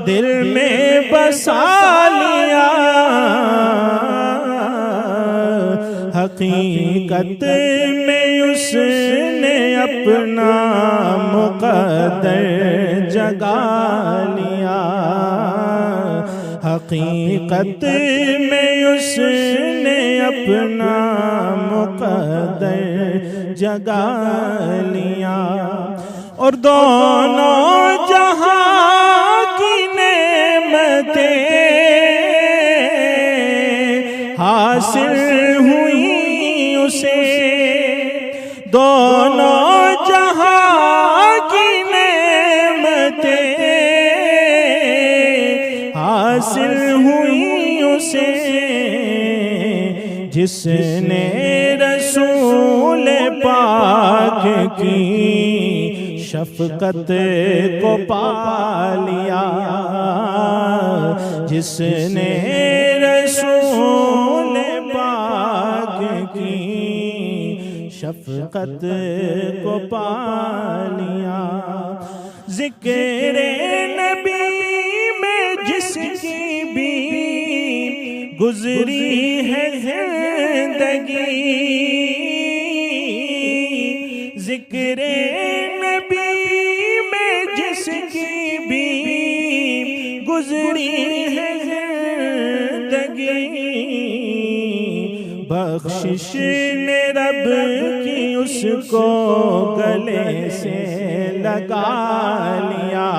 دل میں بسا لیا، حقیقت میں اس نے اپنا مقدر جگا لیا، حقیقت میں اس نے اپنا مقدر جگا لیا، اور دونوں جہاں کی نعمتیں حاصل ہوئی اسے، دونوں جہاں کی نعمتیں حاصل ہوئی اسے، جس نے رسول پاک کی شفقت کو پا لیا، جس نے رسول پاک کی شفقت کو پا لیا، ذکر نبی میں جس کی بھی گزری ہے زندگی، ذکر نبی میں جس کی بھی گزری ہے زندگی، بخشش نے رب کی اس کو گلے سے لگا لیا،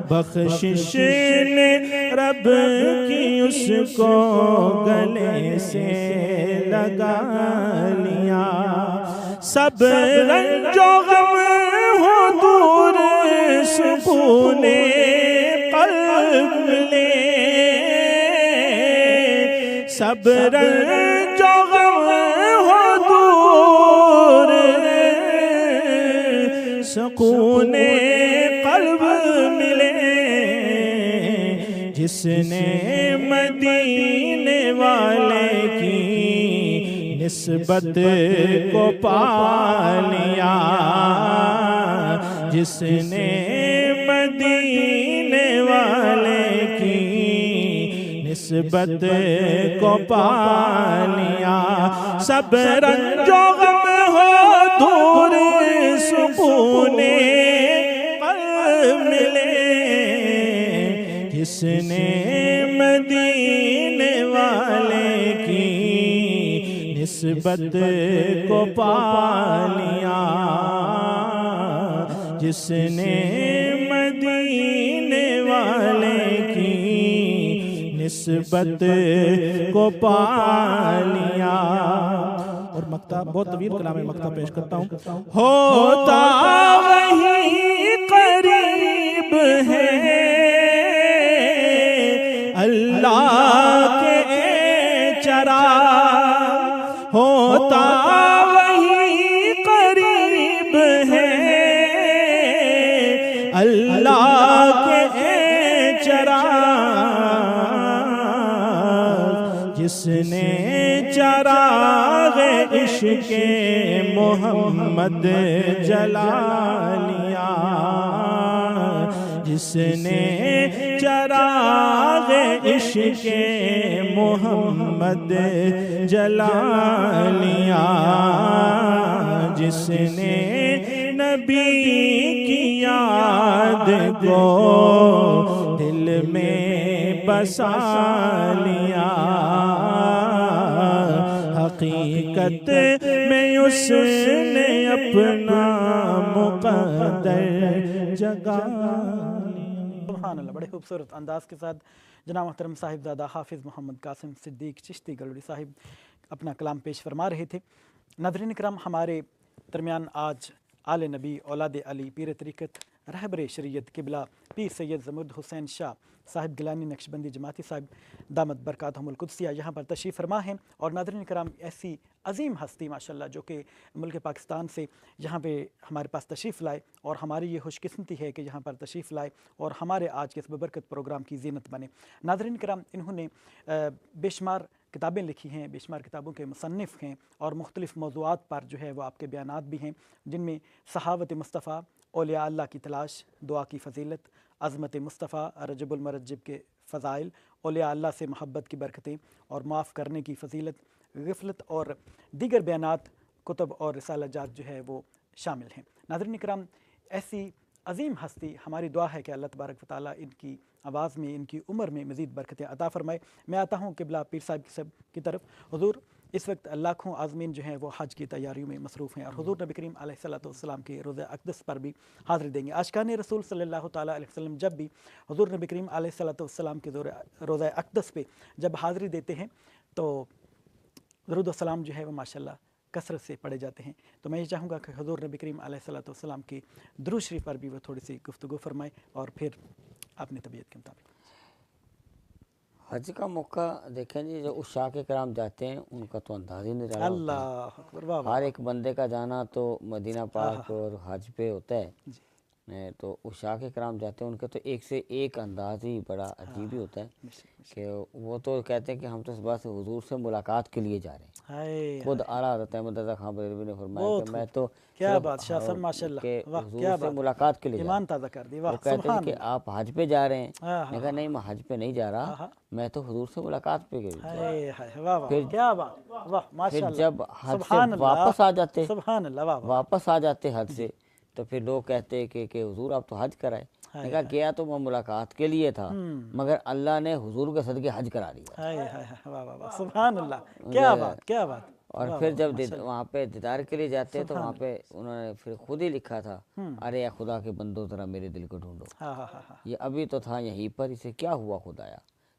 بخشش نے رب کی اس کو گلے سے لگا لیا، سب رنج و غم ہو دور سکون قلب ملے، سب رنج و غم ہو دور سکون قلب ملے، جس نے مدینے والے کی نسبت کو پا لیا، جس نے مدینے والے کی نسبت کو پا لیا، سب رنج و غم ہو دور سکون قلب ملے، جس نے مدینے والے کی نسبت کو پا لیا، جس نے مدینے والے کی نسبت کو پا لیا۔ اور مقطع بہت طویل کلام مقطع پیش کرتا ہوں۔ ہوتا وہی قریب ہے اللہ کے چراغ، ہوتا وہی قریب ہے اللہ کے چراغ، جس نے چراغ عشق محمد جلا لیا، جس نے چراغ عشق محمد جلا لیا، جس نے نبی کی یاد کو دل میں بسا لیا، حقیقت میں اس نے اپنا مقدر جگا لیا۔ سبحان اللہ، بڑے خوبصورت انداز کے ساتھ جناب محترم صاحبزادہ حافظ محمد قاسم صدیق چشتی گلوڑی صاحب اپنا کلام پیش فرما رہے تھے۔ ناظرین کرام، ہمارے درمیان آج آل نبی اولاد علی پیر طریقت رہبر شریعت قبلہ پیر سید زمرد حسین شاہ صاحب گیلانی نقشبندی جماعتی صاحب دامت برکاتہم القدسیہ یہاں پر تشریف فرما ہیں، اور ناظرین کرام ایسی عظیم ہستی ماشاءاللہ جو کہ ملک پاکستان سے یہاں پہ ہمارے پاس تشریف لائے، اور ہماری یہ خوش قسمتی ہے کہ یہاں پر تشریف لائے اور ہمارے آج کے اس ببرکت پروگرام کی زینت بنے۔ ناظرین کرام، انہوں نے بے شمار کتابیں لکھی ہیں، بے شمار کتابوں کے مصنف ہیں، اور مختلف موضوعات پر جو ہے وہ آپ کے بیانات بھی ہیں، جن میں صحابت مصطفیٰ، اولیاء اللہ کی تلاش، دعا کی فضیلت، عظمت مصطفیٰ، رجب المرجب کے فضائل، اولیاء اللہ سے محبت کی برکتیں اور معاف کرنے کی فضیلت، غفلت اور دیگر بیانات، کتب اور رسالہ جات جو ہے وہ شامل ہیں۔ ناظرین کرام، ایسی عظیم ہستی، ہماری دعا ہے کہ اللہ تبارک و تعالیٰ ان کی آواز میں، ان کی عمر میں مزید برکتیں عطا فرمائے۔ میں آتا ہوں قبلہ پیر صاحب کی طرف۔ حضور، اس وقت لاکھوں عازمین جو ہیں وہ حج کی تیاریوں میں مصروف ہیں، اور حضور نبی کریم علیہ السلام کے روزہ اقدس پر بھی حاضری دیں گے۔ عاشقان رسول صلی اللہ تعالیٰ علیہ وسلم جب بھی حضور نبی کریم علیہ السلام کے روزہ اقدس پہ جب حاضری دیتے ہیں تو درود و سلام جو ہے وہ ماشاءاللہ کثرت سے پڑھے جاتے ہیں۔ تو میں یہ چاہوں گا کہ حضور نبی کریم علیہ السلام کی درود شریف پر بھی وہ تھوڑی سی گفتگو فرمائے، اور پھر اپنی طبیعت کے مطابق۔ حج کا موقع دیکھیں جی، جو عشاق کرام جاتے ہیں ان کا تو انداز ہی نہیں رہا، اللہ اکبر، واہ واہ۔ ہر ایک بندے کا جانا تو مدینہ پاک اور حج پہ ہوتا ہے، تو عشاق کرام جاتے ہیں، ان کا تو ایک سے ایک انداز ہی بڑا عجیب ہی ہوتا ہے، کہ وہ تو کہتے ہیں کہ ہم تو اس بات سے حضور سے ملاقات کے لیے جا رہے ہیں۔ خود اعلیٰ حضرت احمد رضا خان بریلوی نے فرمایا کہ میں تو کیا بات شاہ صاحب ماشاءاللہ، حضور سے ملاقات کے لیے ایمان تازہ کر دی، وہ کہتے ہیں کہ آپ حج پہ جا رہے ہیں، میں کہا نہیں، میں حج پہ نہیں جا رہا، میں تو حضور سے ملاقات پہ گئی۔ پھر جب حج سے واپس آ جاتے حج سے، تو پھر لوگ کہتے کہ حضور آپ تو حج کرائے، نے کہا گیا تو میں ملاقات کے لیے تھا مگر اللہ نے حضور کے صدقے حج کرا دیا. ہائے ہائے ہائے، واہ واہ واہ، سبحان اللہ، کیا بات کیا بات. اور پھر جب وہاں پہ دیدار کے لیے جاتے تو وہاں پہ انہوں نے پھر خود ہی لکھا تھا، ارے اے خدا کے بندو ذرا میرے دل کو ڈھونڈو. ہاں ہاں ہاں ہاں، یہ ابھی تو تھا یہیں پر، اسے کیا ہوا خدایا،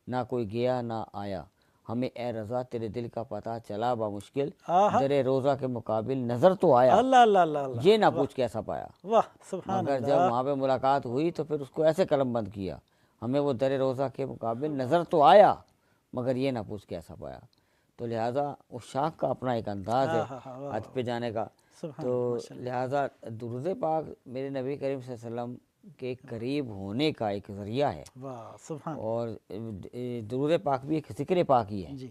نہ کوئی گیا نہ آیا، ہمیں اے رضا تیرے دل کا پتہ چلا بمشکل، در روزہ کے مقابل نظر تو آیا، اللہ اللہ اللہ اللہ، یہ نہ پوچھ کیسا پایا. واہ سبحان مگر جب وہاں پہ ملاقات ہوئی تو پھر اس کو ایسے قلم بند کیا، ہمیں وہ در روزہ کے مقابل نظر تو آیا مگر یہ نہ پوچھ کیسا پایا. تو لہٰذا اس شاخ کا اپنا ایک انداز ہے حج پہ جانے کا. تو لہٰذا درود پاک میرے نبی کریم صلی اللہ علیہ وسلم کے قریب ہونے کا ایک ذریعہ ہے. واہ سبحان. اور درود پاک بھی ایک ذکر پاک ہی ہے. جی،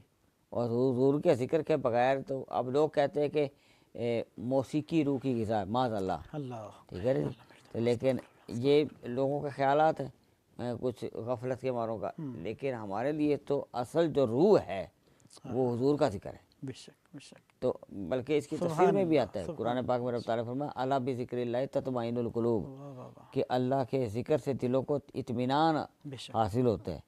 اور حضور کے ذکر کے بغیر تو اب لوگ کہتے ہیں کہ موسیقی روح کی غذا ہے، معاذ اللہ، اللہ، ٹھیک ہے. لیکن یہ لوگوں کے خیالات ہیں کچھ غفلت کے ماروں کا، لیکن ہمارے لیے تو اصل جو روح ہے وہ حضور کا ذکر ہے. بے شک بے شک. تو بلکہ اس کی تفسیر میں بھی آتا ہے قرآن پاک میں، رب تعالیٰ فرمایا الا بذکر اللہ تطمئن القلوب، واہ واہ واہ، کہ اللہ کے ذکر سے دلوں کو اطمینان بے شک. حاصل ہوتا ہے.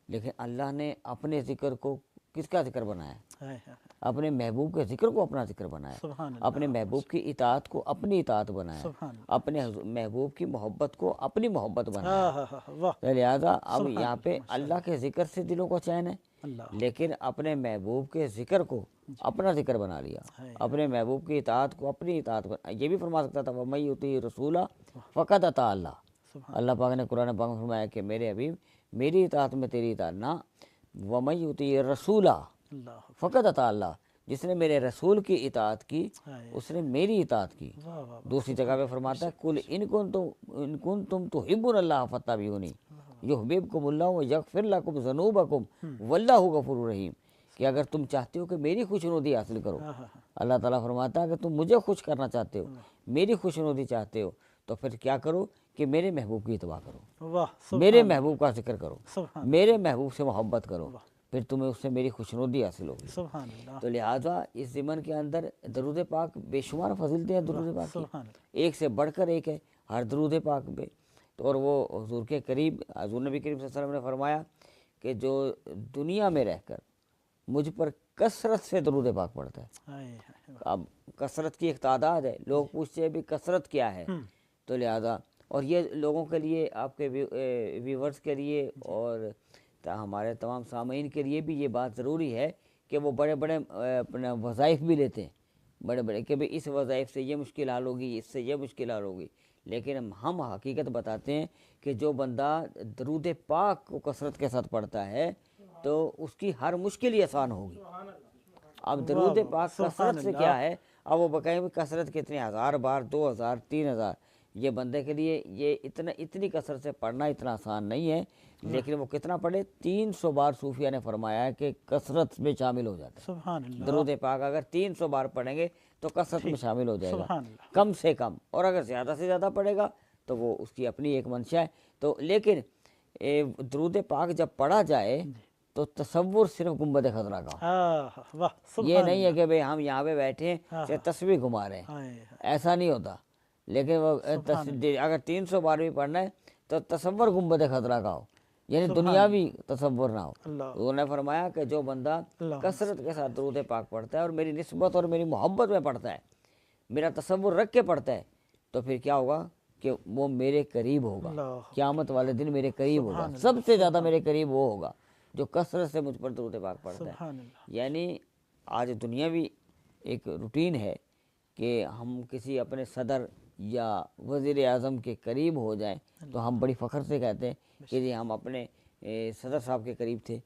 لیکن اللہ نے اپنے ذکر کو کس کا ذکر بنایا؟ ہائے ہائے، اپنے محبوب کے ذکر کو اپنا ذکر بنایا، سبحان اللہ، اپنے محبوب کی اطاعت کو اپنی اطاعت بنایا، سبحان اللہ، اپنے محبوب کی محبت کو اپنی محبت بنایا. ہاں ہاں ہاں، واہ لہٰذا اب یہاں پہ اللہ کے ذکر سے دلوں کو چین ہے، اللہ، لیکن اپنے محبوب کے ذکر کو اپنا ذکر بنا لیا، اپنے محبوب کی اطاعت کو اپنی اطاعت بنا. یہ بھی فرما سکتا تھا وَمَن يُطِعِ الرَّسُولَ فَقَدْ أَطَاعَ اللَّهَ. اللہ پاک نے قرآن پاک میں فرمایا کہ میرے حبیب میری اطاعت میں تیری اطاعت نہ، وَمَن يُطِعِ الرَّسُولَ اللہ، فَقَدْ أَطَاعَ اللَّهَ، جس نے میرے رسول کی اطاعت کی اس نے میری اطاعت کی. واہ واہ، دوسری جگہ پہ فرماتا ہے قُلْ إِن كُنتُمْ تُحِبُّونَ اللَّهَ فَاتَّبِعُونِی يُحْبِبْكُمُ اللَّهُ وَيَغْفِرْ لَكُمْ ذُنُوبَكُمْ وَاللَّهُ غَفُورٌ رَحِيمٌ. کہ اگر تم چاہتے ہو کہ میری خوشنودی حاصل کرو، اللہ تعالیٰ فرماتا ہے کہ تم مجھے خوش کرنا چاہتے ہو، میری خوشنودی چاہتے ہو، تو پھر کیا کرو کہ میرے محبوب کی اتباع کرو، واہ میرے محبوب کا ذکر کرو، سبحان، میرے محبوب سے محبت کرو، پھر تمہیں اس سے میری خوشنودی حاصل ہوگی. سبحان اللہ، تو لہٰذا اس ضمن کے اندر درود پاک بے شمار فضیلتیں ہیں درود پاک کی، سبحان اللہ، ایک سے بڑھ کر ایک ہے ہر درود پاک پہ. اور وہ حضور کے قریب حضور نبی کریم صلی اللہ علیہ وسلم نے فرمایا کہ جو دنیا میں رہ کر مجھ پر کثرت سے درود پاک پڑھتا ہے. ہائے ہائے، اب کثرت کی ایک تعداد ہے، لوگ پوچھتے ہیں بھی کثرت کیا ہے، تو لہٰذا اور یہ لوگوں کے لیے، آپ کے ویورز کے لیے اور ہمارے تمام سامعین کے لیے بھی یہ بات ضروری ہے کہ وہ بڑے بڑے اپنے وظائف بھی لیتے ہیں، بڑے بڑے کہ بھئی اس وظائف سے یہ مشکل حل ہوگی، اس سے یہ مشکل حل ہوگی. لیکن ہم حقیقت بتاتے ہیں کہ جو بندہ درود پاک کو کثرت کے ساتھ پڑھتا ہے تو اس کی ہر مشکل ہی آسان ہوگی. اب درود پاک کثرت سے کیا ہے، اب وہ بقائے میں کثرت کتنے 1000 بار، 2000، 3000، یہ بندے کے لیے یہ اتنی کثرت سے پڑھنا اتنا آسان نہیں ہے. لیکن وہ کتنا پڑھے، 300 بار صوفیہ نے فرمایا ہے کہ کثرت میں شامل ہو جاتا ہے. سبحان اللہ، درود پاک اگر 300 بار پڑھیں گے تو کثرت میں شامل ہو جائے گا، سبحان اللہ، کم سے کم. اور اگر زیادہ سے زیادہ پڑھے گا تو وہ اس کی اپنی ایک منشا ہے. تو لیکن درود پاک جب پڑھا جائے تو تصور صرف گنبد خضرا کا ہو. ہاں واہ سبحان، یہ نہیں ہے کہ بھئی ہم یہاں پہ بیٹھے ہیں تصویر گھما رہے ہیں، ہائے ہائے، ایسا نہیں ہوتا. لیکن وہ اگر 300 بار بھی پڑھنا ہے تو تصور گنبد خضرا کا ہو، یعنی دنیاوی تصور نہ ہو. اللہ، انہوں نے فرمایا کہ جو بندہ اللہ، کثرت کے ساتھ درود پاک پڑھتا ہے اور میری نسبت اور میری محبت میں پڑھتا ہے، میرا تصور رکھ کے پڑھتا ہے، تو پھر کیا ہوگا کہ وہ میرے قریب ہوگا، اللہ، قیامت والے دن میرے قریب ہوگا. سب سے زیادہ میرے قریب وہ ہوگا جو کثرت سے مجھ پر درود پاک پڑھتا ہے. سبحان اللہ، یعنی آج دنیاوی ایک روٹین ہے کہ ہم کسی اپنے صدر یا وزیر اعظم کے قریب ہو جائیں تو ہم بڑی فخر سے کہتے ہیں کہ جی ہم اپنے صدر صاحب کے قریب تھے،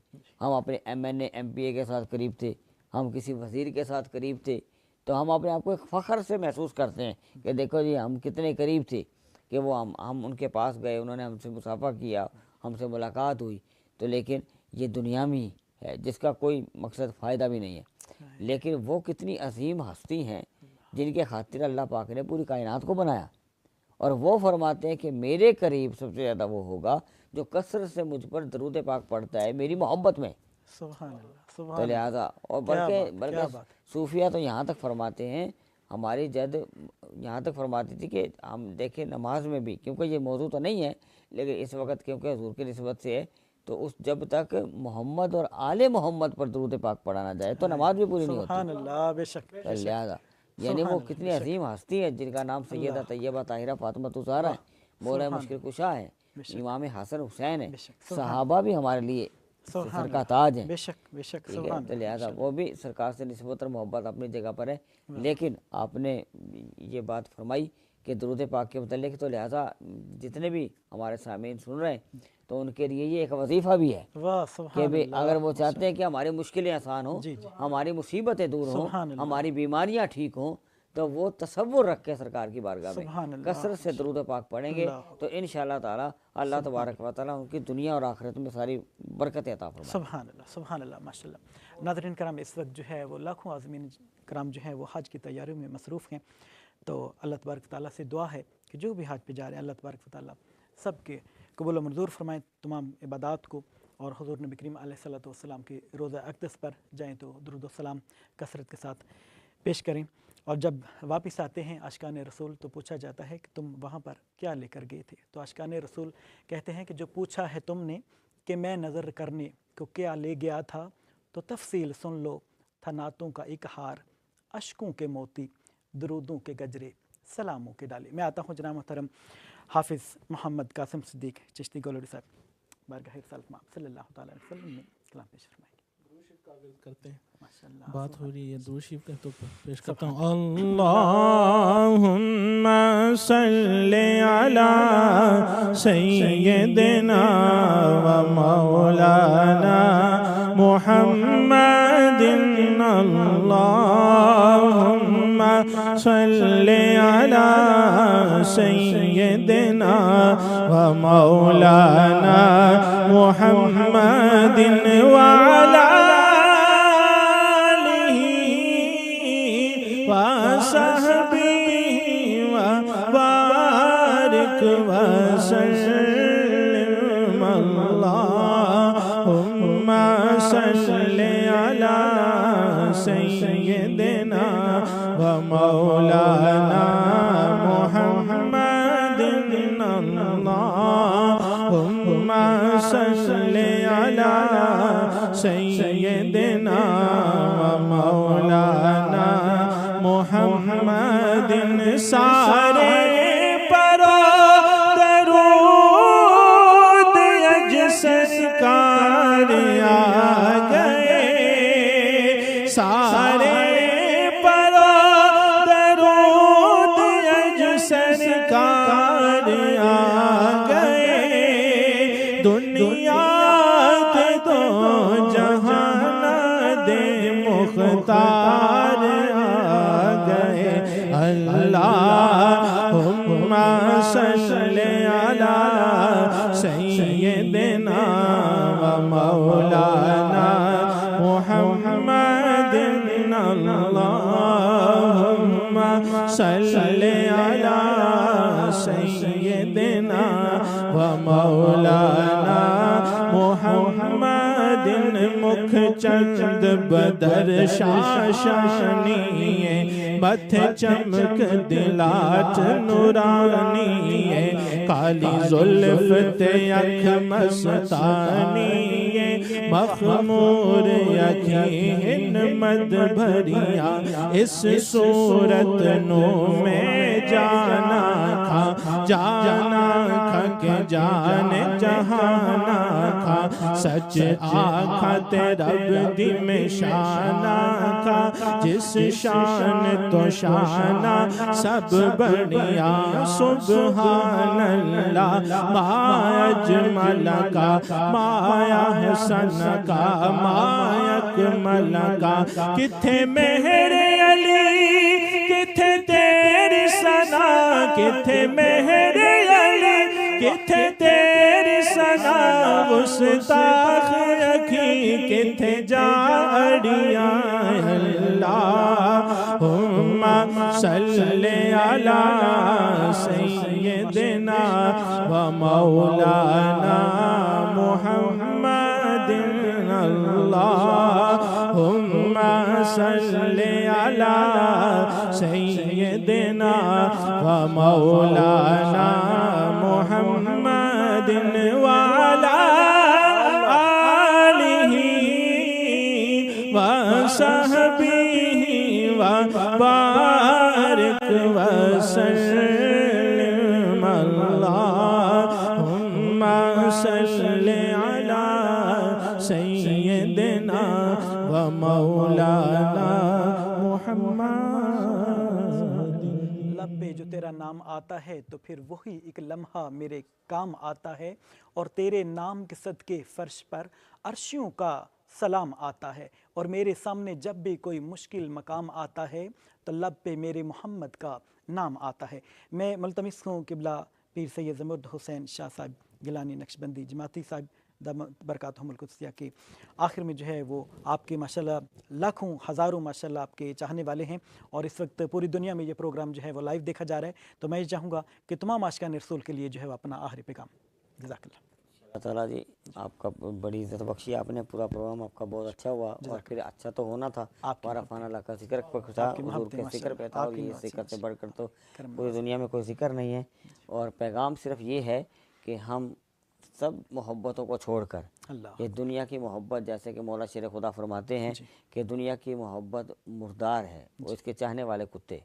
ہم اپنے MNA MPA کے ساتھ قریب تھے، ہم کسی وزیر کے ساتھ قریب تھے. تو ہم اپنے آپ کو ایک فخر سے محسوس کرتے ہیں کہ دیکھو جی ہم کتنے قریب تھے کہ وہ ہم ان کے پاس گئے، انہوں نے ہم سے مصافحہ کیا، ہم سے ملاقات ہوئی. تو لیکن یہ دنیاوی ہے جس کا کوئی مقصد فائدہ بھی نہیں ہے. لیکن وہ کتنی عظیم ہستی ہیں جن کے خاطر اللہ پاک نے پوری کائنات کو بنایا، اور وہ فرماتے ہیں کہ میرے قریب سب سے زیادہ وہ ہوگا جو کثرت سے مجھ پر درود پاک پڑھتا ہے میری محبت میں. سبحان اللہ، تو سبحان لہٰذا اور بلکہ صوفیہ تو یہاں تک فرماتے ہیں، ہماری جد یہاں تک فرماتی تھی کہ ہم دیکھیں نماز میں بھی، کیونکہ یہ موضوع تو نہیں ہے لیکن اس وقت کیونکہ حضور کی نسبت سے ہے، تو اس جب تک محمد اور آل محمد پر درود پاک پڑھا نہ جائے تو نماز بھی پوری نہیں ہوتی۔ سبحان اللہ، بے شک لہٰذا یعنی وہ کتنی عظیم ہستی ہے جن کا نام سیدہ طیبہ طاہرہ فاطمہ الزہرا ہے، مولا مشکل کشا ہے، امام حسن حسین ہے، صحابہ بھی ہمارے لیے سر کا تاج ہے، بے شک بے شک، ٹھیک ہے، تو لہٰذا وہ بھی سرکار سے نسبت اور محبت اپنی جگہ پر ہے، لیکن آپ نے یہ بات فرمائی کہ درود پاک کے متعلق، تو لہٰذا جتنے بھی ہمارے سامعین سن رہے ہیں تو ان کے لیے یہ ایک وظیفہ بھی ہے کہ بھی اگر وہ چاہتے ہیں کہ ہماری مشکلیں آسان ہوں، ہماری مصیبتیں دور ہوں، ہماری بیماریاں ٹھیک ہوں، تو وہ تصور رکھ کے سرکار کی بارگاہ میں کثرت سے درود پاک پڑھیں گے تو انشاءاللہ تعالی اللہ تبارک و تعالی ان کی دنیا اور آخرت میں ساری برکتیں عطا فرمائے۔ سبحان اللہ، سبحان اللہ، ماشاءاللہ۔ ناظرین کرام، اس وقت جو ہے وہ لاکھوں عازمین کرام جو ہے وہ حج کی تیاریوں میں مصروف ہیں، تو اللہ تبارک تعالیٰ سے دعا ہے کہ جو بھی حج پہ جا رہے ہیں اللہ تبارک تعالیٰ سب کے قبول و منظور فرمائیں تمام عبادات کو، اور حضور نبی کریم علیہ الصلوۃ والسلام کے روضہ اقدس پر جائیں تو درود و سلام کثرت کے ساتھ پیش کریں، اور جب واپس آتے ہیں عاشقان رسول تو پوچھا جاتا ہے کہ تم وہاں پر کیا لے کر گئے تھے، تو عاشقان رسول کہتے ہیں کہ جو پوچھا ہے تم نے کہ میں نظر کرنے کو کیا لے گیا تھا، تو تفصیل سن لو، تھا نعتوں کا ایک ہار، اشکوں کے موتی، درودوں کے گجرے، سلاموں کے ڈالے۔ میں آتا ہوں جناب محترم حافظ محمد قاسم صدیق چشتی گولوری صاحب، بارگاہ رسالت مآب صلی اللہ تعالیٰ علیہ وسلم میں سلام پیش فرمائیں گے۔ کرتے ہیں، بات ہو رہی ہے درود شریف کا، تو پیش کرتا ہوں۔ اللہم صلی علی سیدنا و مولانا محمد، اللہم صلی علی سیدنا و مولانا محمد وعلی وسلم، اللہم صلی علی سیدنا و مولانا محمد، اللہم صلی علی سیدنا و مولانا محمد، سارے سرکار آ گئے، سارے پر درود اج سرکار آ گئے، دنیا کے دو جہان دے مختار آ گئے، اللہم صلی علی سیدنا و مولانا محمد، اللہم صلی علی سیدنا و مولانا محمد، مکھ چند بدر شاشانی، متھ چمک دلات نورانی، کالی زلف اکھ مستانی، مخمور اکھیں مد بھریاں، اس صورت نو میں جانا کھا، جانا کھا کہ جان جہانا کھا، سچ آکھا تیرا بدی میں شانا کھا، جس شان تو شانہ سب بڑھیا، سبحان اللہ، ما اجمل کا، ما احسن کا، ما اکمل کا، کتھے مہر علی، کتھے تیری ثنا، کتھے مہر علی، کتھے تیری ثنا، گستاخ اکھی کتھے جاڑیاں، اللہم صلی علی سیدنا و مولانا محمد، اللہم صلی علی سیدنا و مولانا محمد وعلی آلہ و صحبہ و بارک وسلم اللہم صلی علی سیدنا و مولانا محمد۔ لب پہ جو تیرا نام آتا ہے تو پھر وہی ایک لمحہ میرے کام آتا ہے، اور تیرے نام کے صدقے فرش پر عرشیوں کا سلام آتا ہے، اور میرے سامنے جب بھی کوئی مشکل مقام آتا ہے تو لب پہ میرے محمد کا نام آتا ہے۔ میں ملتمس ہوں قبلہ پیر سید زمرد حسین شاہ صاحب گیلانی نقشبندی جماعتی صاحب برکاتہم القدسیہ کے آخر میں جو ہے وہ آپ کے ماشاءاللہ لاکھوں ہزاروں ماشاءاللہ آپ کے چاہنے والے ہیں، اور اس وقت پوری دنیا میں یہ پروگرام جو ہے وہ لائیو دیکھا جا رہا ہے، تو میں یہ چاہوں گا کہ تمام عاشقان رسول کے لیے جو ہے وہ اپنا آخری پیغام۔ جزاک اللہ۔ اللہ تعالیٰ جی آپ کا بڑی عزت بخشی آپ نے، پورا پروگرام آپ کا بہت اچھا ہوا، اور پھر اچھا تو ہونا تھا، وارفان اللہ کا ذکر تھا، حضور کے ذکر پہ تھا، اور یہ ذکر سے بڑھ کر تو پوری دنیا میں کوئی ذکر نہیں ہے، اور پیغام صرف یہ ہے کہ ہم سب محبتوں کو چھوڑ کر یہ دنیا کی محبت، جیسے کہ مولا شیر خدا فرماتے ہیں کہ دنیا کی محبت مردار ہے، وہ اس کے چاہنے والے کتے،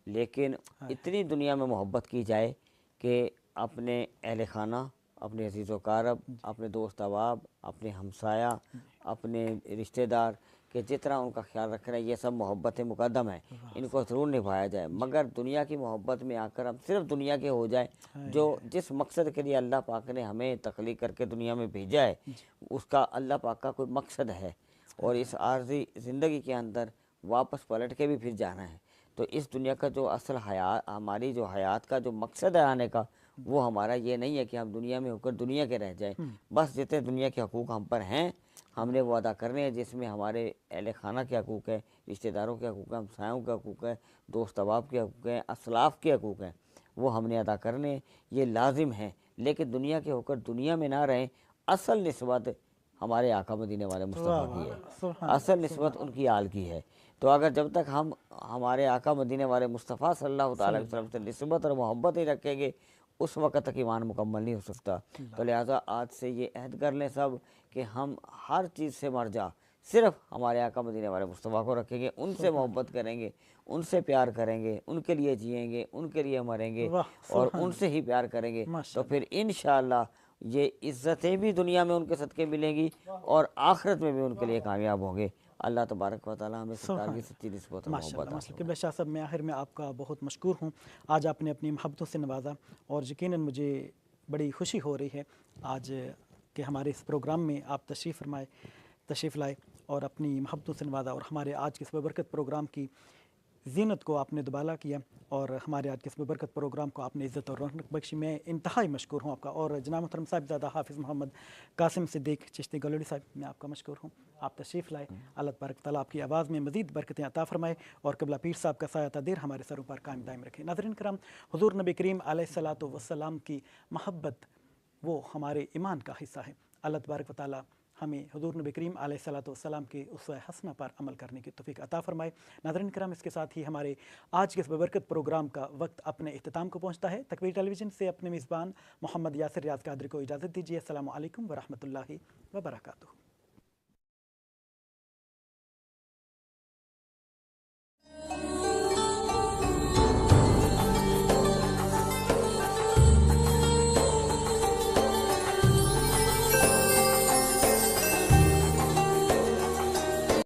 لیکن اتنی دنیا میں محبت کی جائے کہ اپنے اہل خانہ، اپنے عزیز و اقارب، اپنے دوست احباب، اپنے ہمسایہ، اپنے رشتہ دار کہ جتنا ان کا خیال رکھ رہے ہیں، یہ سب محبت مقدم ہے، ان کو ضرور نبھایا جائے، مگر دنیا کی محبت میں آ کر ہم صرف دنیا کے ہو جائیں، جو جس مقصد کے لیے اللہ پاک نے ہمیں تخلیق کر کے دنیا میں بھیجا ہے، اس کا اللہ پاک کا کوئی مقصد ہے، اور اس عارضی زندگی کے اندر واپس پلٹ کے بھی پھر جانا ہے، تو اس دنیا کا جو اصل حیات، ہماری جو حیات کا جو مقصد ہے آنے کا، وہ ہمارا یہ نہیں ہے کہ ہم دنیا میں ہو کر دنیا کے رہ جائیں، بس جتنے دنیا کے حقوق ہم پر ہیں ہم نے وہ ادا کرنے ہیں، جس میں ہمارے اہل خانہ کے حقوق ہیں، رشتہ داروں کے حقوق ہیں، ہمسایوں کے حقوق ہیں، دوست احباب کے حقوق ہیں، اسلاف کے حقوق ہیں، وہ ہم نے ادا کرنے ہیں، یہ لازم ہے، لیکن دنیا کے ہو کر دنیا میں نہ رہیں۔ اصل نسبت ہمارے آقا مدینے والے مصطفیٰ کی ہے، اصل نسبت ان کی آل کی ہے، تو اگر جب تک ہم ہمارے آقا مدینے والے مصطفیٰ صلی اللہ تعالیٰ علیہ وسلم سے نسبت اور محبت ہی رکھیں گے، اس وقت تک ایمان مکمل نہیں ہو سکتا، تو لہٰذا آج سے یہ عہد کر لیں سب کہ ہم ہر چیز سے مر جا صرف ہمارے آقا مدینے والے مصطفیٰ کو رکھیں گے، ان سے محبت کریں گے، ان سے پیار کریں گے، ان کے لیے جئیں گے، ان کے لیے مریں گے، اور ان سے ہی پیار کریں گے، تو پھر انشاءاللہ یہ عزتیں بھی دنیا میں ان کے صدقے ملیں گی، اور آخرت میں بھی ان کے لیے کامیاب ہوں گے۔ اللہ تبارک و تعالیٰ ہمیں سرکار کی سچی نسبت اور محبت عطا فرمائے۔ قبلہ شاہ صاحب، میں آخر میں آپ کا بہت مشکور ہوں، آج آپ نے اپنی محبتوں سے نوازا، اور یقیناً مجھے بڑی خوشی ہو رہی ہے آج کہ ہمارے اس پروگرام میں آپ تشریف لائے اور اپنی محبتوں سے نوازا، اور ہمارے آج کے اس ببرکت پروگرام کی زینت کو آپ نے دوبالا کیا، اور ہمارے آج کے اس ببرکت پروگرام کو آپ نے عزت اور رونق بخشی۔ میں انتہائی مشکور ہوں آپ کا، اور جناب محترم صاحبزادہ حافظ محمد قاسم صدیق چشتی گلوڑی صاحب، میں آپ کا مشکور ہوں، آپ تشریف لائے، اللہ تبارک تعالیٰ آپ کی آواز میں مزید برکتیں عطا فرمائے، اور قبلہ پیر صاحب کا سایہ تدیر ہمارے سروں پر قائم دائم رکھے۔ ناظرین کرام، حضور نبی کریم علیہ الصلوۃ والسلام کی محبت وہ ہمارے ایمان کا حصہ ہے۔ اللہ تبارک و تعالیٰ ہمیں حضور نبی کریم علیہ الصلوۃ والسلام کے اسوہ حسنہ پر عمل کرنے کی توفیق عطا فرمائے۔ ناظرین کرام، اس کے ساتھ ہی ہمارے آج کے اس ببرکت پروگرام کا وقت اپنے اختتام کو پہنچتا ہے۔ تکبیر ٹیلی ویژن سے اپنے میزبان محمد یاسر ریاض قادری کو اجازت دیجیے۔ السلام علیکم ورحمۃ اللہ وبرکاتہ۔